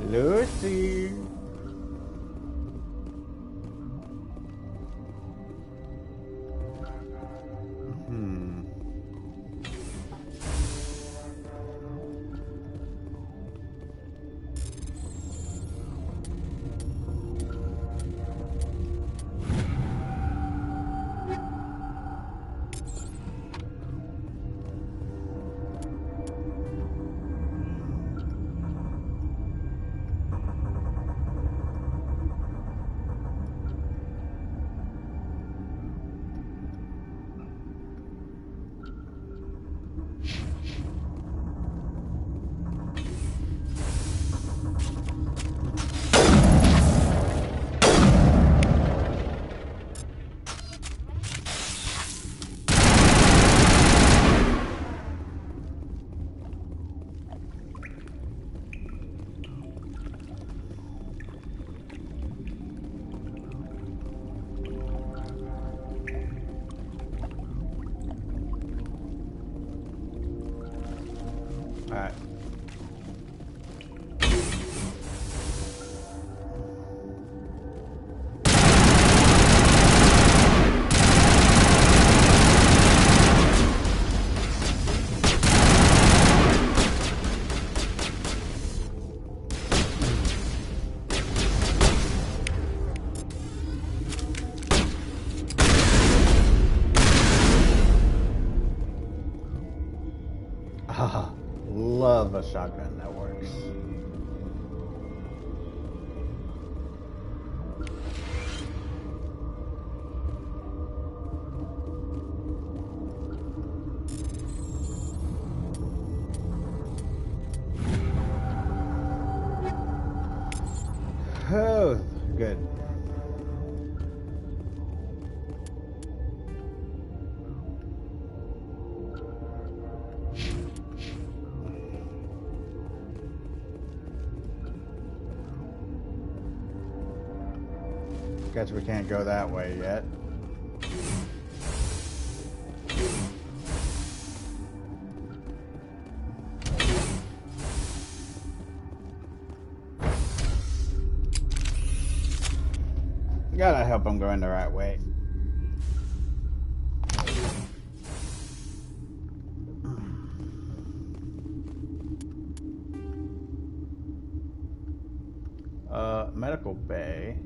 Lucy. Alright. Love a shotgun that works. Oh, good. Guess we can't go that way yet. Gotta help him go in the right way. Medical bay.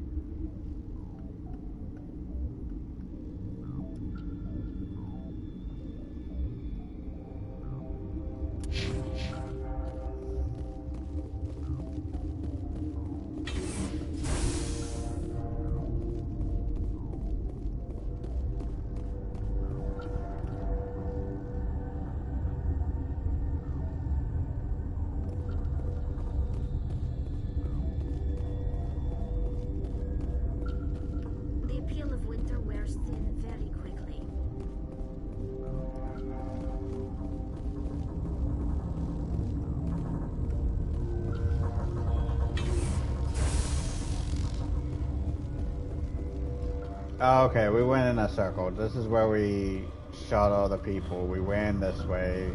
Oh, okay, we went in a circle. This is where we shot all the people. We went this way.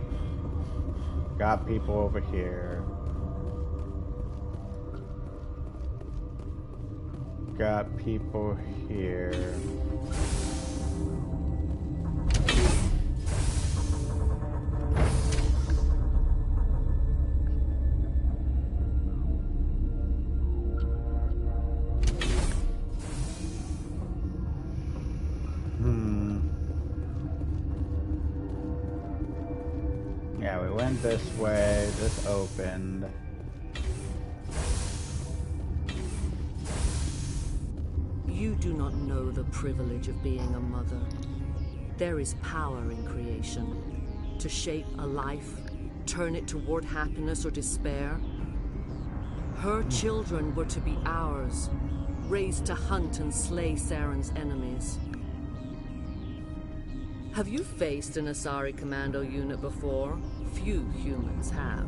Got people over here. Got people here. Yeah, we went this way. This opened. You do not know the privilege of being a mother. There is power in creation. To shape a life, turn it toward happiness or despair. Her children were to be ours, raised to hunt and slay Saren's enemies. Have you faced an Asari commando unit before? Few humans have.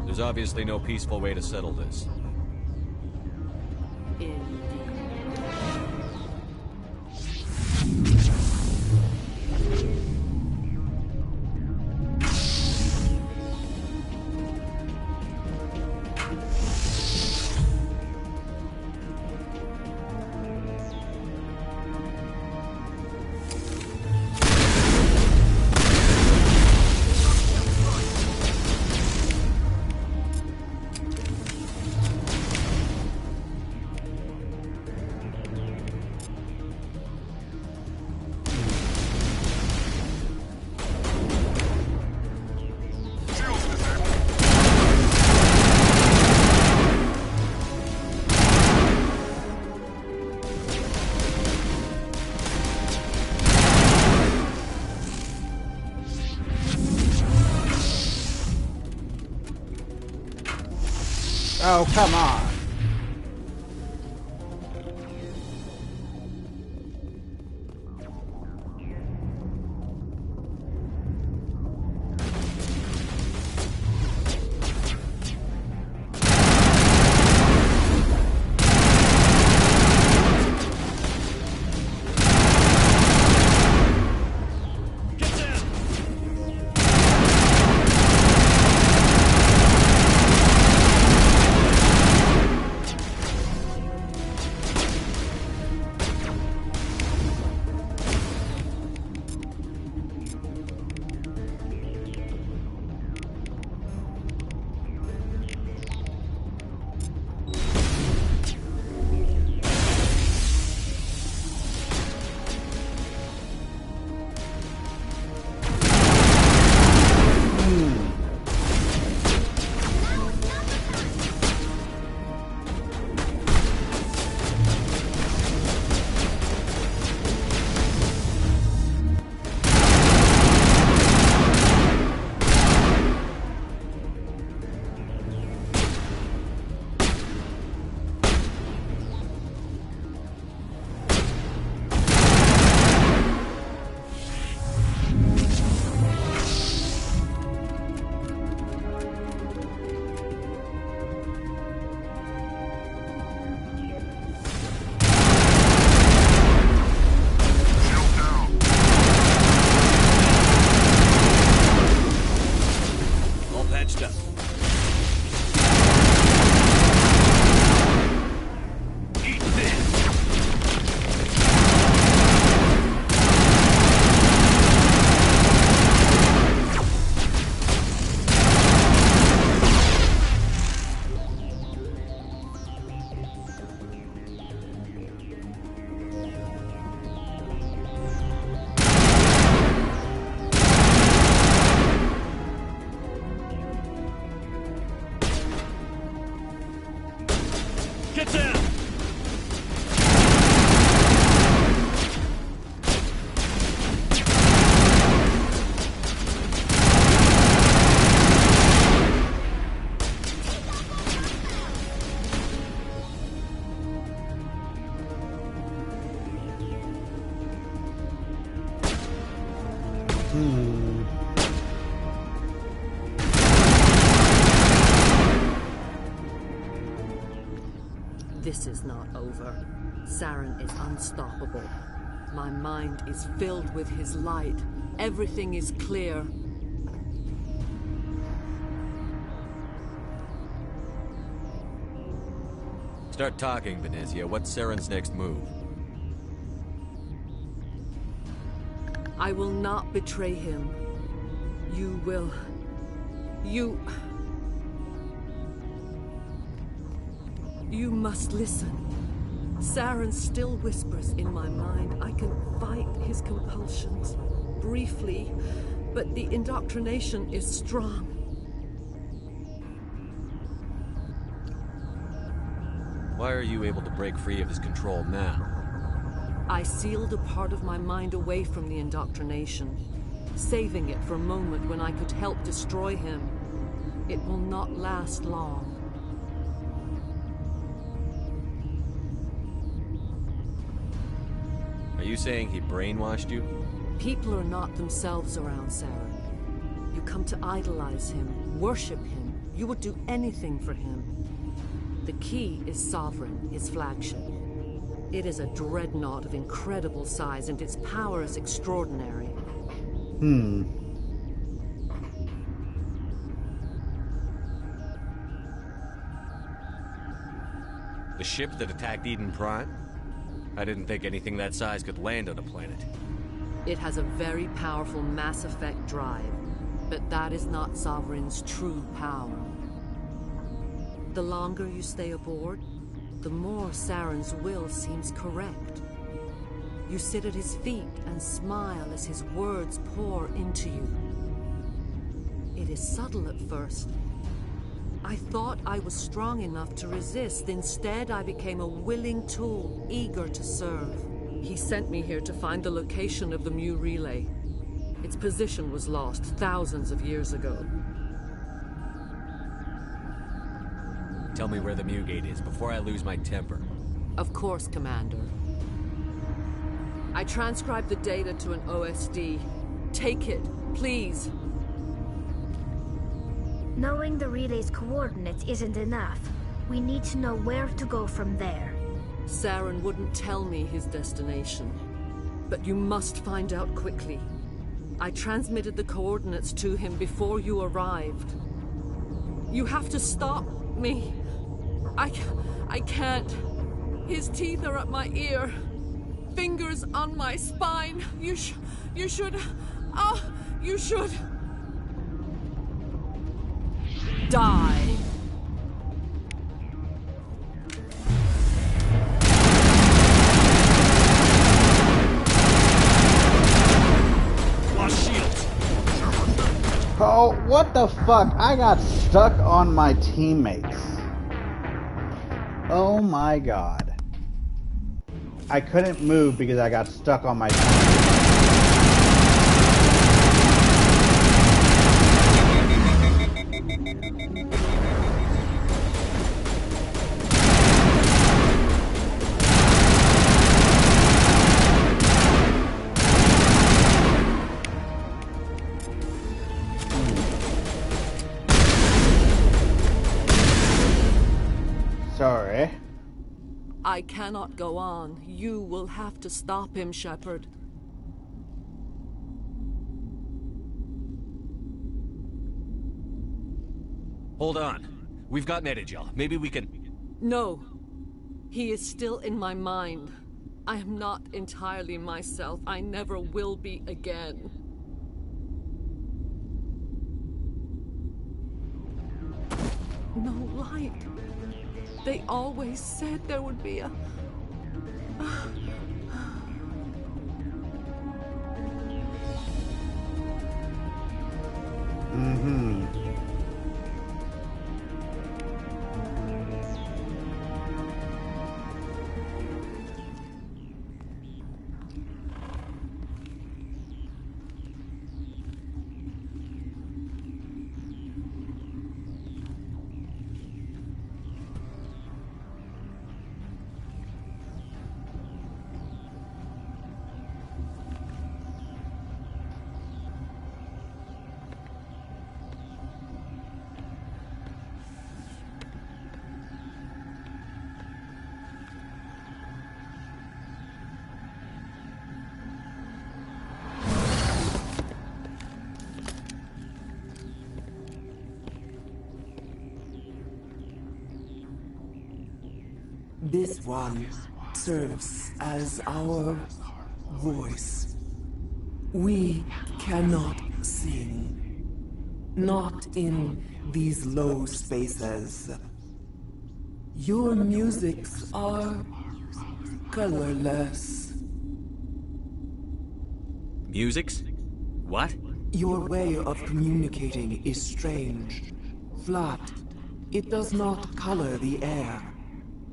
There's obviously no peaceful way to settle this. Indeed. Oh, come on. This is not over. Saren is unstoppable. My mind is filled with his light. Everything is clear. Start talking, Venezia. What's Saren's next move? I will not betray him. You will... You must listen. Saren still whispers in my mind. I can fight his compulsions. Briefly, but the indoctrination is strong. Why are you able to break free of his control now? I sealed a part of my mind away from the indoctrination, saving it for a moment when I could help destroy him. It will not last long. Are you saying he brainwashed you? People are not themselves around Saren. You come to idolize him, worship him. You would do anything for him. The key is Sovereign, his flagship. It is a dreadnought of incredible size, and its power is extraordinary. The ship that attacked Eden Prime? I didn't think anything that size could land on a planet. It has a very powerful Mass Effect drive, but that is not Sovereign's true power. The longer you stay aboard, the more Saren's will seems correct. You sit at his feet and smile as his words pour into you. It is subtle at first. I thought I was strong enough to resist. Instead, I became a willing tool, eager to serve. He sent me here to find the location of the Mu relay. Its position was lost thousands of years ago. Tell me where the Mu gate is before I lose my temper. Of course, Commander. I transcribed the data to an OSD. Take it, please. Knowing the relay's coordinates isn't enough. We need to know where to go from there. Saren wouldn't tell me his destination. But you must find out quickly. I transmitted the coordinates to him before you arrived. You have to stop me. I can't. His teeth are at my ear. Fingers on my spine. You should... you should... die. Lost shields. Oh, what the fuck? I got stuck on my teammates. Oh my god. I couldn't move because I got stuck on my teammates. Sorry. I cannot go on. You will have to stop him, Shepard. Hold on. We've got Metagel. Maybe we can... No. He is still in my mind. I am not entirely myself. I never will be again. No light. They always said there would be a... This one serves as our voice. We cannot sing. Not in these low spaces. Your musics are colorless. Musics? What? Your way of communicating is strange. Flat. It does not color the air.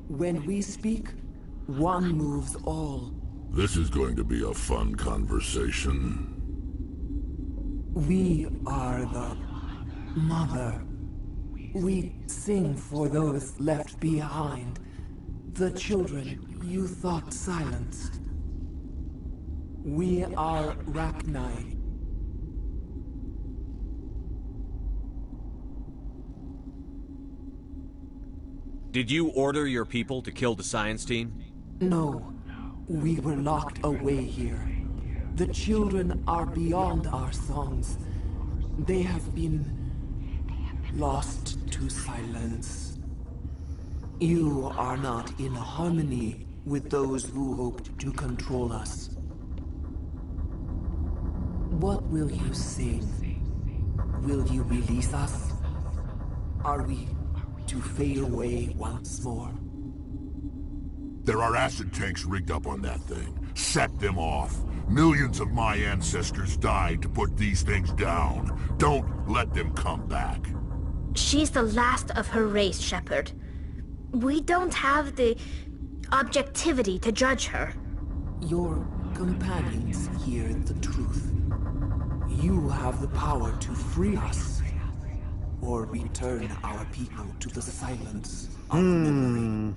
When we speak, one moves all. This is going to be a fun conversation. We are the mother. We sing for those left behind. The children you thought silenced. We are Rachni. Did you order your people to kill the science team? No. We were locked away here. The children are beyond our songs. They have been lost to silence. You are not in harmony with those who hoped to control us. What will you sing? Will you release us? Are we to fade away once more? There are acid tanks rigged up on that thing. Set them off. Millions of my ancestors died to put these things down. Don't let them come back. She's the last of her race, Shepard. We don't have the objectivity to judge her. Your companions hear the truth. You have the power to free us, or return our people to the silence of memory.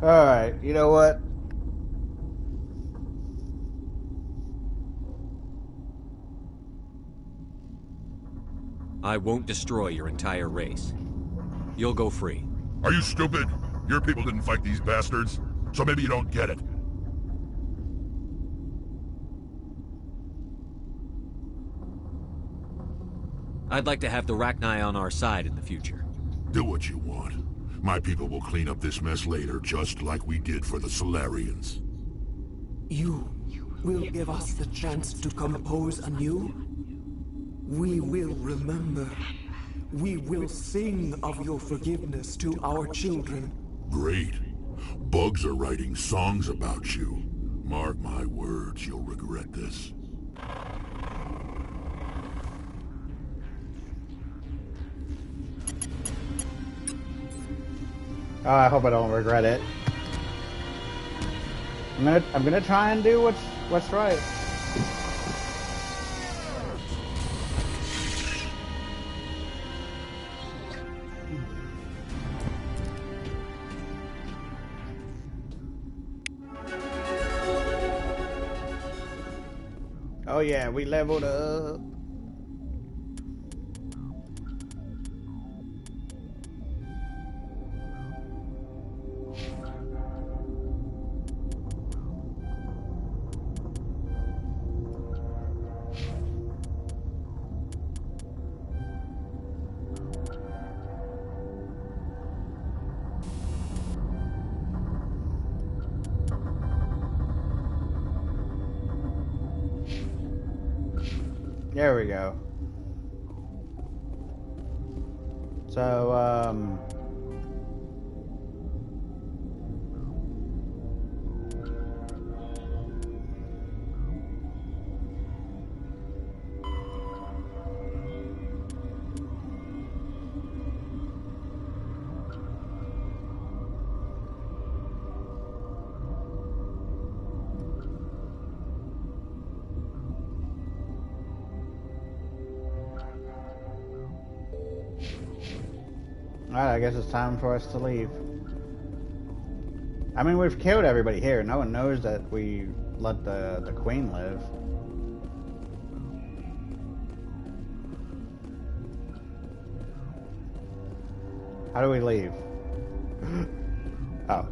Alright, you know what? I won't destroy your entire race. You'll go free. Are you stupid? Your people didn't fight these bastards, so maybe you don't get it. I'd like to have the Rachni on our side in the future. Do what you want. My people will clean up this mess later, just like we did for the Solarians. You will give us the chance to compose anew? We will remember. We will sing of your forgiveness to our children. Great. Bugs are writing songs about you. Mark my words, you'll regret this. Oh, I hope I don't regret it. I'm gonna try and do what's right. Oh yeah, we leveled up. There we go. So, alright, I guess it's time for us to leave. I mean, we've killed everybody here. No one knows that we let the queen live. How do we leave? Oh.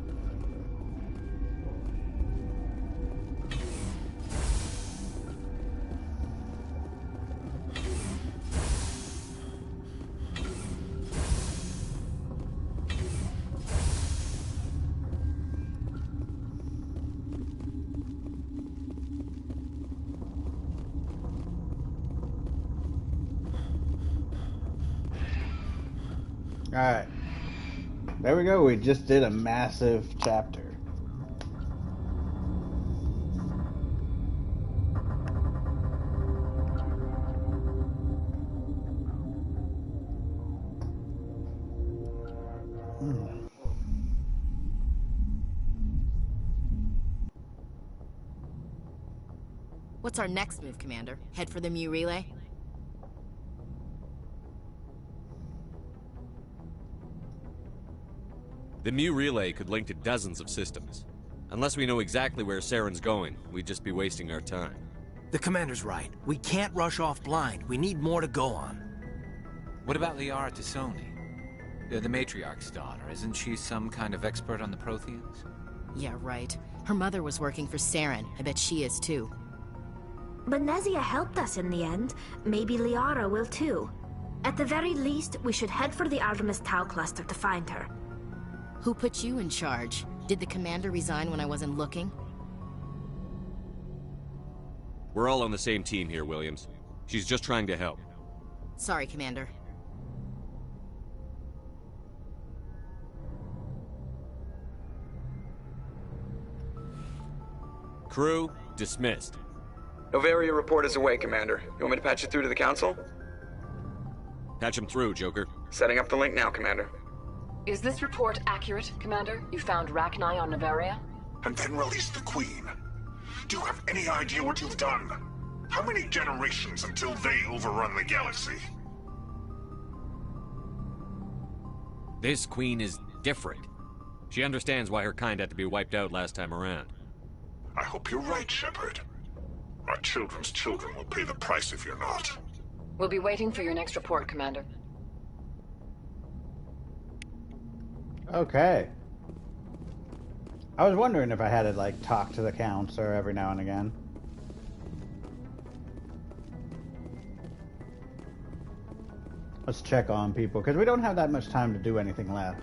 Alright. There we go. We just did a massive chapter. What's our next move, Commander? Head for the Mu relay? The Mu relay could link to dozens of systems. Unless we know exactly where Saren's going, we'd just be wasting our time. The Commander's right. We can't rush off blind. We need more to go on. What about Liara Tassoni? The Matriarch's daughter. Isn't she some kind of expert on the Protheans? Yeah, right. Her mother was working for Saren. I bet she is too. Benezia helped us in the end. Maybe Liara will too. At the very least, we should head for the Artemis Tau cluster to find her. Who put you in charge? Did the Commander resign when I wasn't looking? We're all on the same team here, Williams. She's just trying to help. Sorry, Commander. Crew, dismissed. Novaria report is away, Commander. You want me to patch it through to the Council? Patch him through, Joker. Setting up the link now, Commander. Is this report accurate, Commander? You found Rachni on Novaria? And then released the Queen. Do you have any idea what you've done? How many generations until they overrun the galaxy? This Queen is different. She understands why her kind had to be wiped out last time around. I hope you're right, Shepard. Our children's children will pay the price if you're not. We'll be waiting for your next report, Commander. Okay. I was wondering if I had to, like, talk to the counselor every now and again. Let's check on people, because we don't have that much time to do anything left.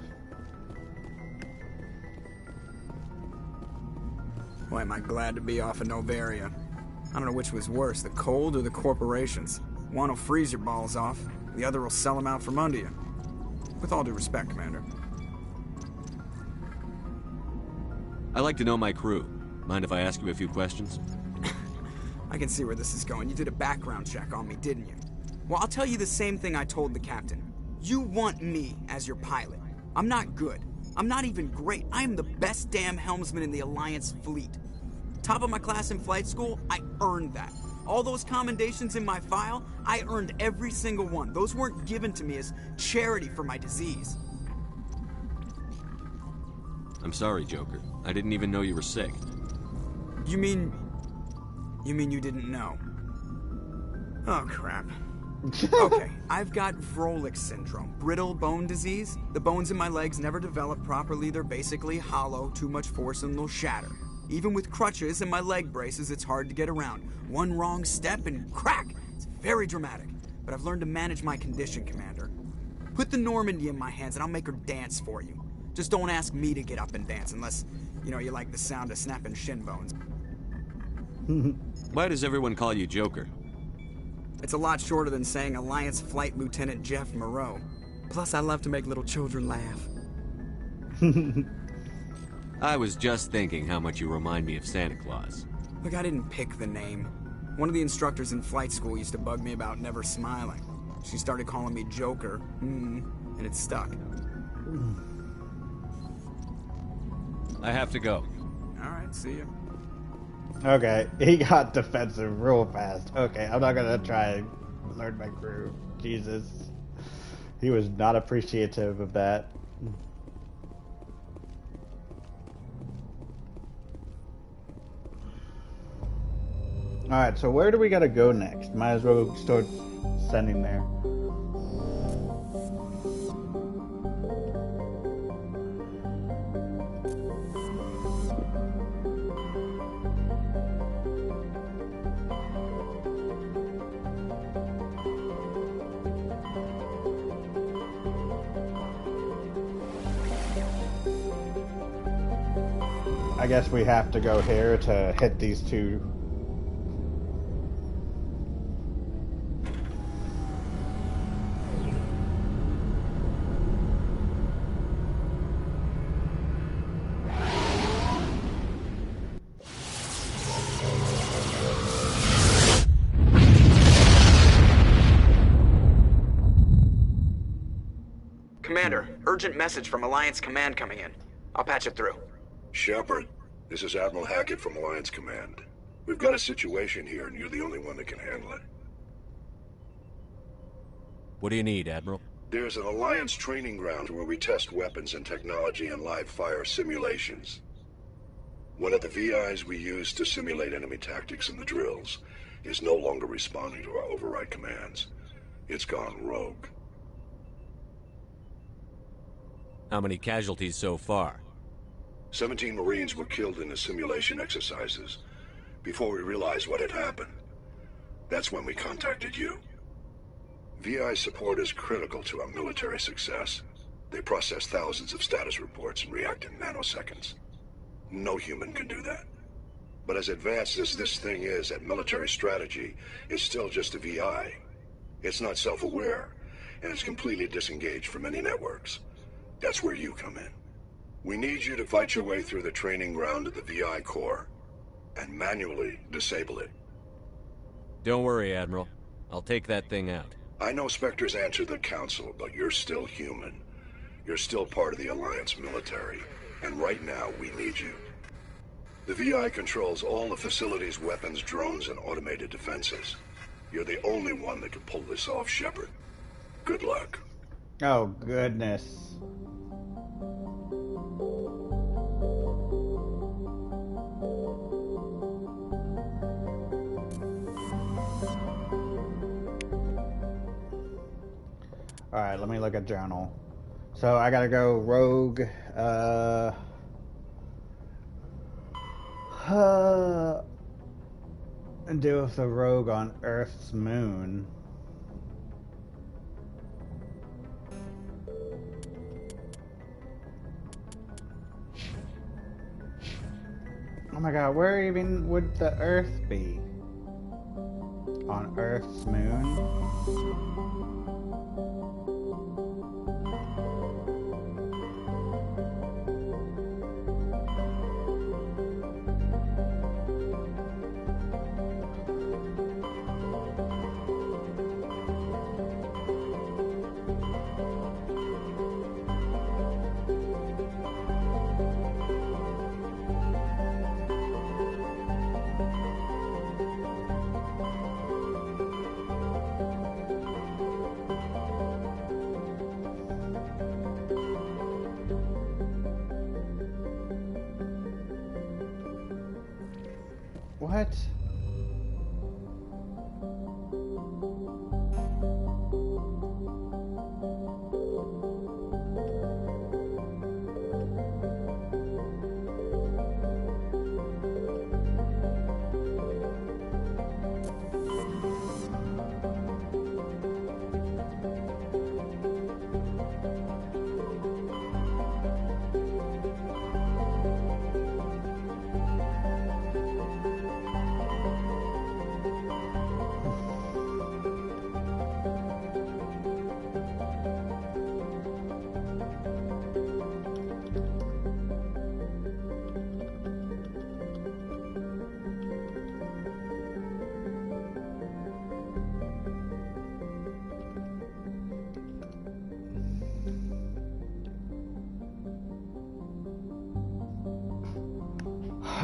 Boy, am I glad to be off of Novaria. I don't know which was worse, the cold or the corporations. One will freeze your balls off, the other will sell them out from under you. With all due respect, Commander. I like to know my crew. Mind if I ask you a few questions? I can see where this is going. You did a background check on me, didn't you? Well, I'll tell you the same thing I told the captain. You want me as your pilot. I'm not good. I'm not even great. I am the best damn helmsman in the Alliance fleet. Top of my class in flight school, I earned that. All those commendations in my file, I earned every single one. Those weren't given to me as charity for my disease. I'm sorry, Joker. I didn't even know you were sick. You mean you didn't know? Oh, crap. Okay, I've got Vrolik syndrome, brittle bone disease. The bones in my legs never develop properly. They're basically hollow, too much force and they'll shatter. Even with crutches and my leg braces, it's hard to get around. One wrong step and crack! It's very dramatic. But I've learned to manage my condition, Commander. Put the Normandy in my hands and I'll make her dance for you. Just don't ask me to get up and dance unless, you know, you like the sound of snapping shin bones. Why does everyone call you Joker? It's a lot shorter than saying Alliance Flight Lieutenant Jeff Moreau. Plus, I love to make little children laugh. I was just thinking how much you remind me of Santa Claus. Look, I didn't pick the name. One of the instructors in flight school used to bug me about never smiling. She started calling me Joker, and it stuck. I have to go. All right, see you. Okay, he got defensive real fast. Okay, I'm not gonna try and learn my crew. Jesus. He was not appreciative of that. Alright, so where do we gotta go next? Might as well start sending there. I guess we have to go here to hit these two. Commander, urgent message from Alliance Command coming in. I'll patch it through. Shepard, this is Admiral Hackett from Alliance Command. We've got a situation here, and you're the only one that can handle it. What do you need, Admiral? There's an Alliance training ground where we test weapons and technology in live fire simulations. One of the VIs we use to simulate enemy tactics in the drills is no longer responding to our override commands. It's gone rogue. How many casualties so far? 17 Marines were killed in the simulation exercises before we realized what had happened. That's when we contacted you. VI support is critical to our military success. They process thousands of status reports and react in nanoseconds. No human can do that. But as advanced as this thing is at military strategy, it's still just a VI. It's not self-aware, and it's completely disengaged from any networks. That's where you come in. We need you to fight your way through the training ground of the VI core and manually disable it. Don't worry, Admiral. I'll take that thing out. I know Spectres answer the Council, but you're still human. You're still part of the Alliance military, and right now we need you. The VI controls all the facility's weapons, drones, and automated defenses. You're the only one that can pull this off, Shepard. Good luck. Oh, goodness. Alright, let me look at journal. So I gotta go rogue, and deal with the rogue on Earth's moon. Oh my god, where even would the Earth be? On Earth's moon? What?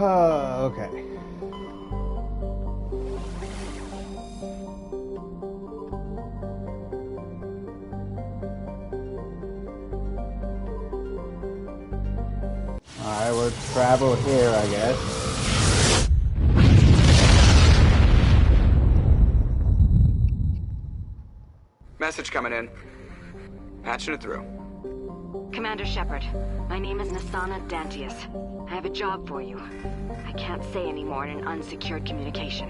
Okay. I will travel here, I guess. Message coming in. Patching it through. Commander Shepard, my name is Nasana Dantius. I have a job for you. I can't say any more in an unsecured communication.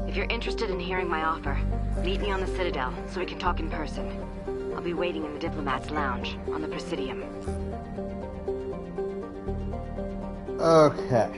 If you're interested in hearing my offer, meet me on the Citadel so we can talk in person. I'll be waiting in the Diplomat's Lounge on the Presidium. Okay.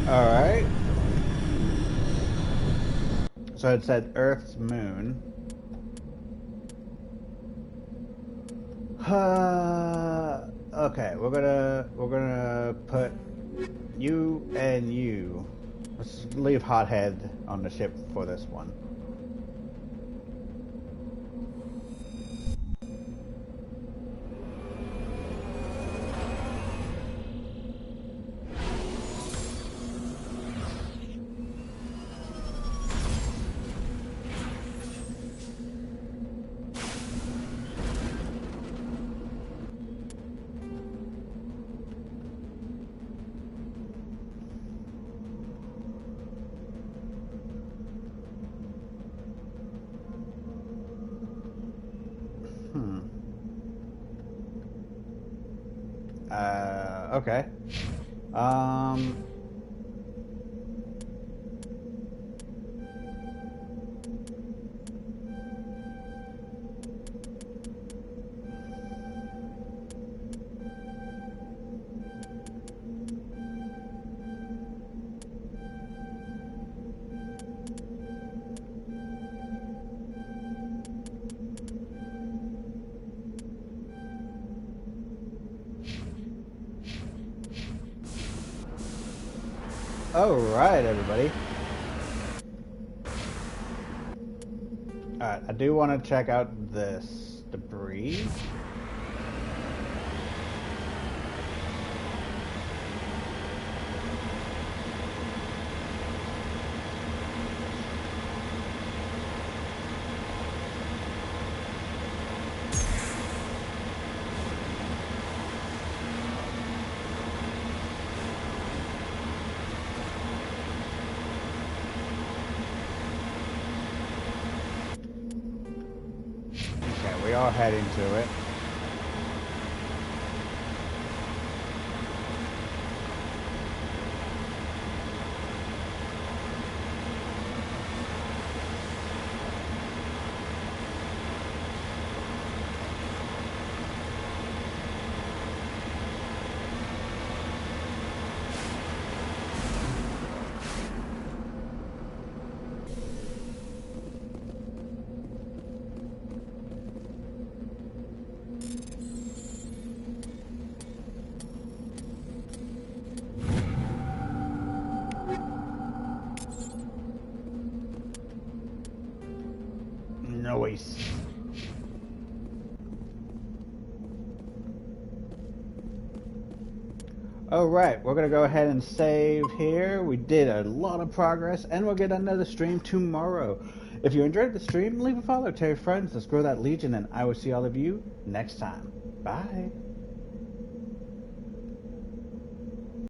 Alright. So it said Earth's moon. Okay, we're gonna put you and you. Let's leave Hothead on the ship for this one. Okay. Alright, everybody. Alright, I do want to check out this debris. We are heading to it. Noise. Alright, we're gonna go ahead and save here. We did a lot of progress, and we'll get another stream tomorrow. If you enjoyed the stream, leave a follow, tell your friends, let's grow that legion, and I will see all of you next time. Bye.